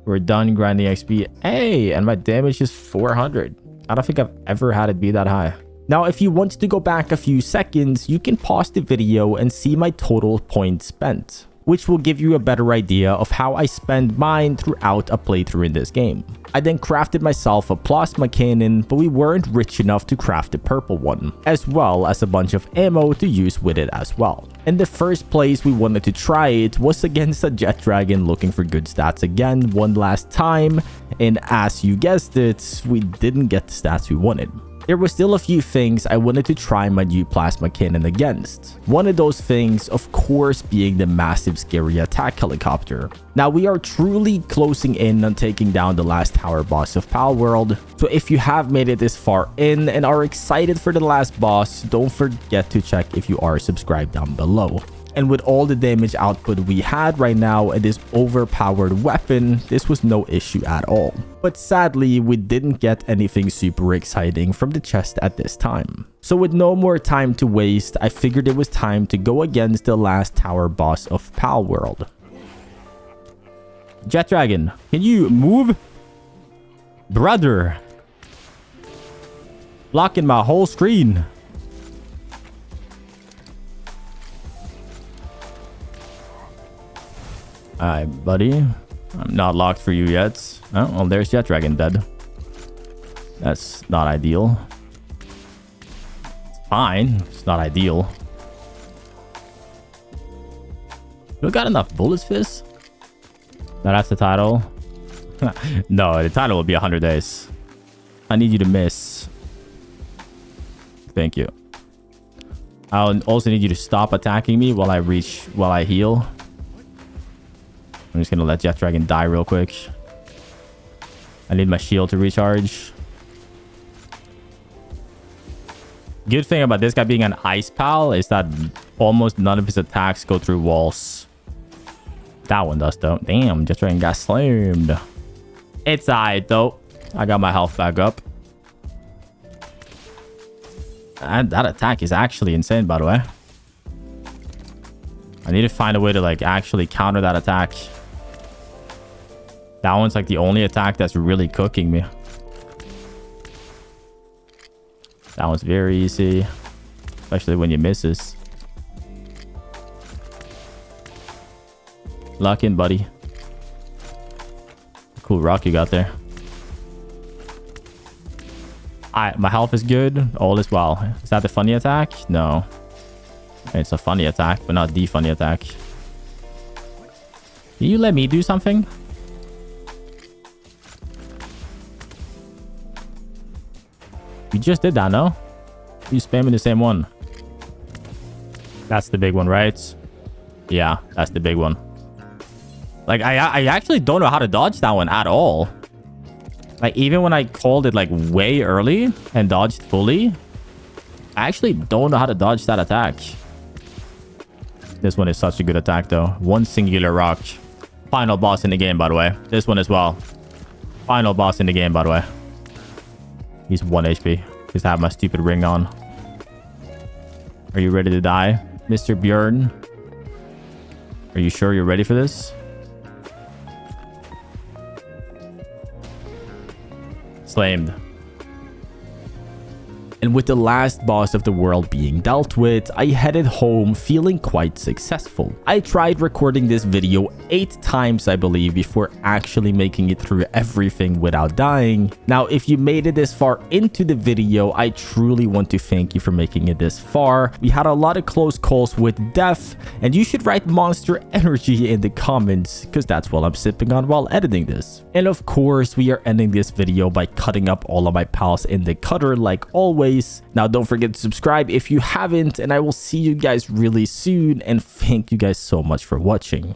We're done grinding XP. Hey, and my damage is 400. I don't think I've ever had it be that high. Now, if you want to go back a few seconds, you can pause the video and see my total points spent, which will give you a better idea of how I spend mine throughout a playthrough in this game. I then crafted myself a plasma cannon, but we weren't rich enough to craft the purple one, as well as a bunch of ammo to use with it as well. And the first place we wanted to try it was against a jet dragon looking for good stats again one last time, and as you guessed it, we didn't get the stats we wanted. There were still a few things I wanted to try my new plasma cannon against. One of those things, of course, being the massive scary attack helicopter. Now, we are truly closing in on taking down the last tower boss of Palworld, so if you have made it this far in and are excited for the last boss, don't forget to check if you are subscribed down below. And with all the damage output we had right now and this overpowered weapon, this was no issue at all. But sadly, we didn't get anything super exciting from the chest at this time. So with no more time to waste, I figured it was time to go against the last tower boss of Palworld. Jet Dragon, can you move? Brother. Blocking my whole screen. Alright, buddy. I'm not locked for you yet. Oh, well, there's Jet Dragon dead. That's not ideal. It's fine. It's not ideal. You got enough bullets for this? No, that's the title. No, the title will be 100 days. I need you to miss. Thank you. I'll also need you to stop attacking me while I heal. I'm just gonna let Jet Dragon die real quick. I need my shield to recharge. Good thing about this guy being an ice pal is that almost none of his attacks go through walls. That one does though. Damn, Jet Dragon got slammed. It's alright though. I got my health back up. And that attack is actually insane, by the way. I need to find a way to like actually counter that attack. That one's like the only attack that's really cooking me. That one's very easy, especially when you misses. Lock in, buddy. Cool rock you got there. Alright, my health is good. All is well. Is that the funny attack? No. It's a funny attack, but not the funny attack. Can you let me do something? You just did that, no? You spamming the same one. That's the big one, right? Yeah, that's the big one. Like, I actually don't know how to dodge that one at all. Like, even when I called it, like, way early and dodged fully, I actually don't know how to dodge that attack. This one is such a good attack, though. One singular rock. Final boss in the game, by the way. This one as well. Final boss in the game, by the way. He's 1 HP. Just have my stupid ring on. Are you ready to die, Mr. Bjorn? Are you sure you're ready for this? Slammed. And with the last boss of the world being dealt with, I headed home feeling quite successful. I tried recording this video 8 times, I believe, before actually making it through everything without dying. Now, if you made it this far into the video, I truly want to thank you for making it this far. We had a lot of close calls with death, and you should write Monster Energy in the comments, because that's what I'm sipping on while editing this. And of course, we are ending this video by cutting up all of my pals in the cutter like always. Now, don't forget to subscribe if you haven't, and I will see you guys really soon, and thank you guys so much for watching.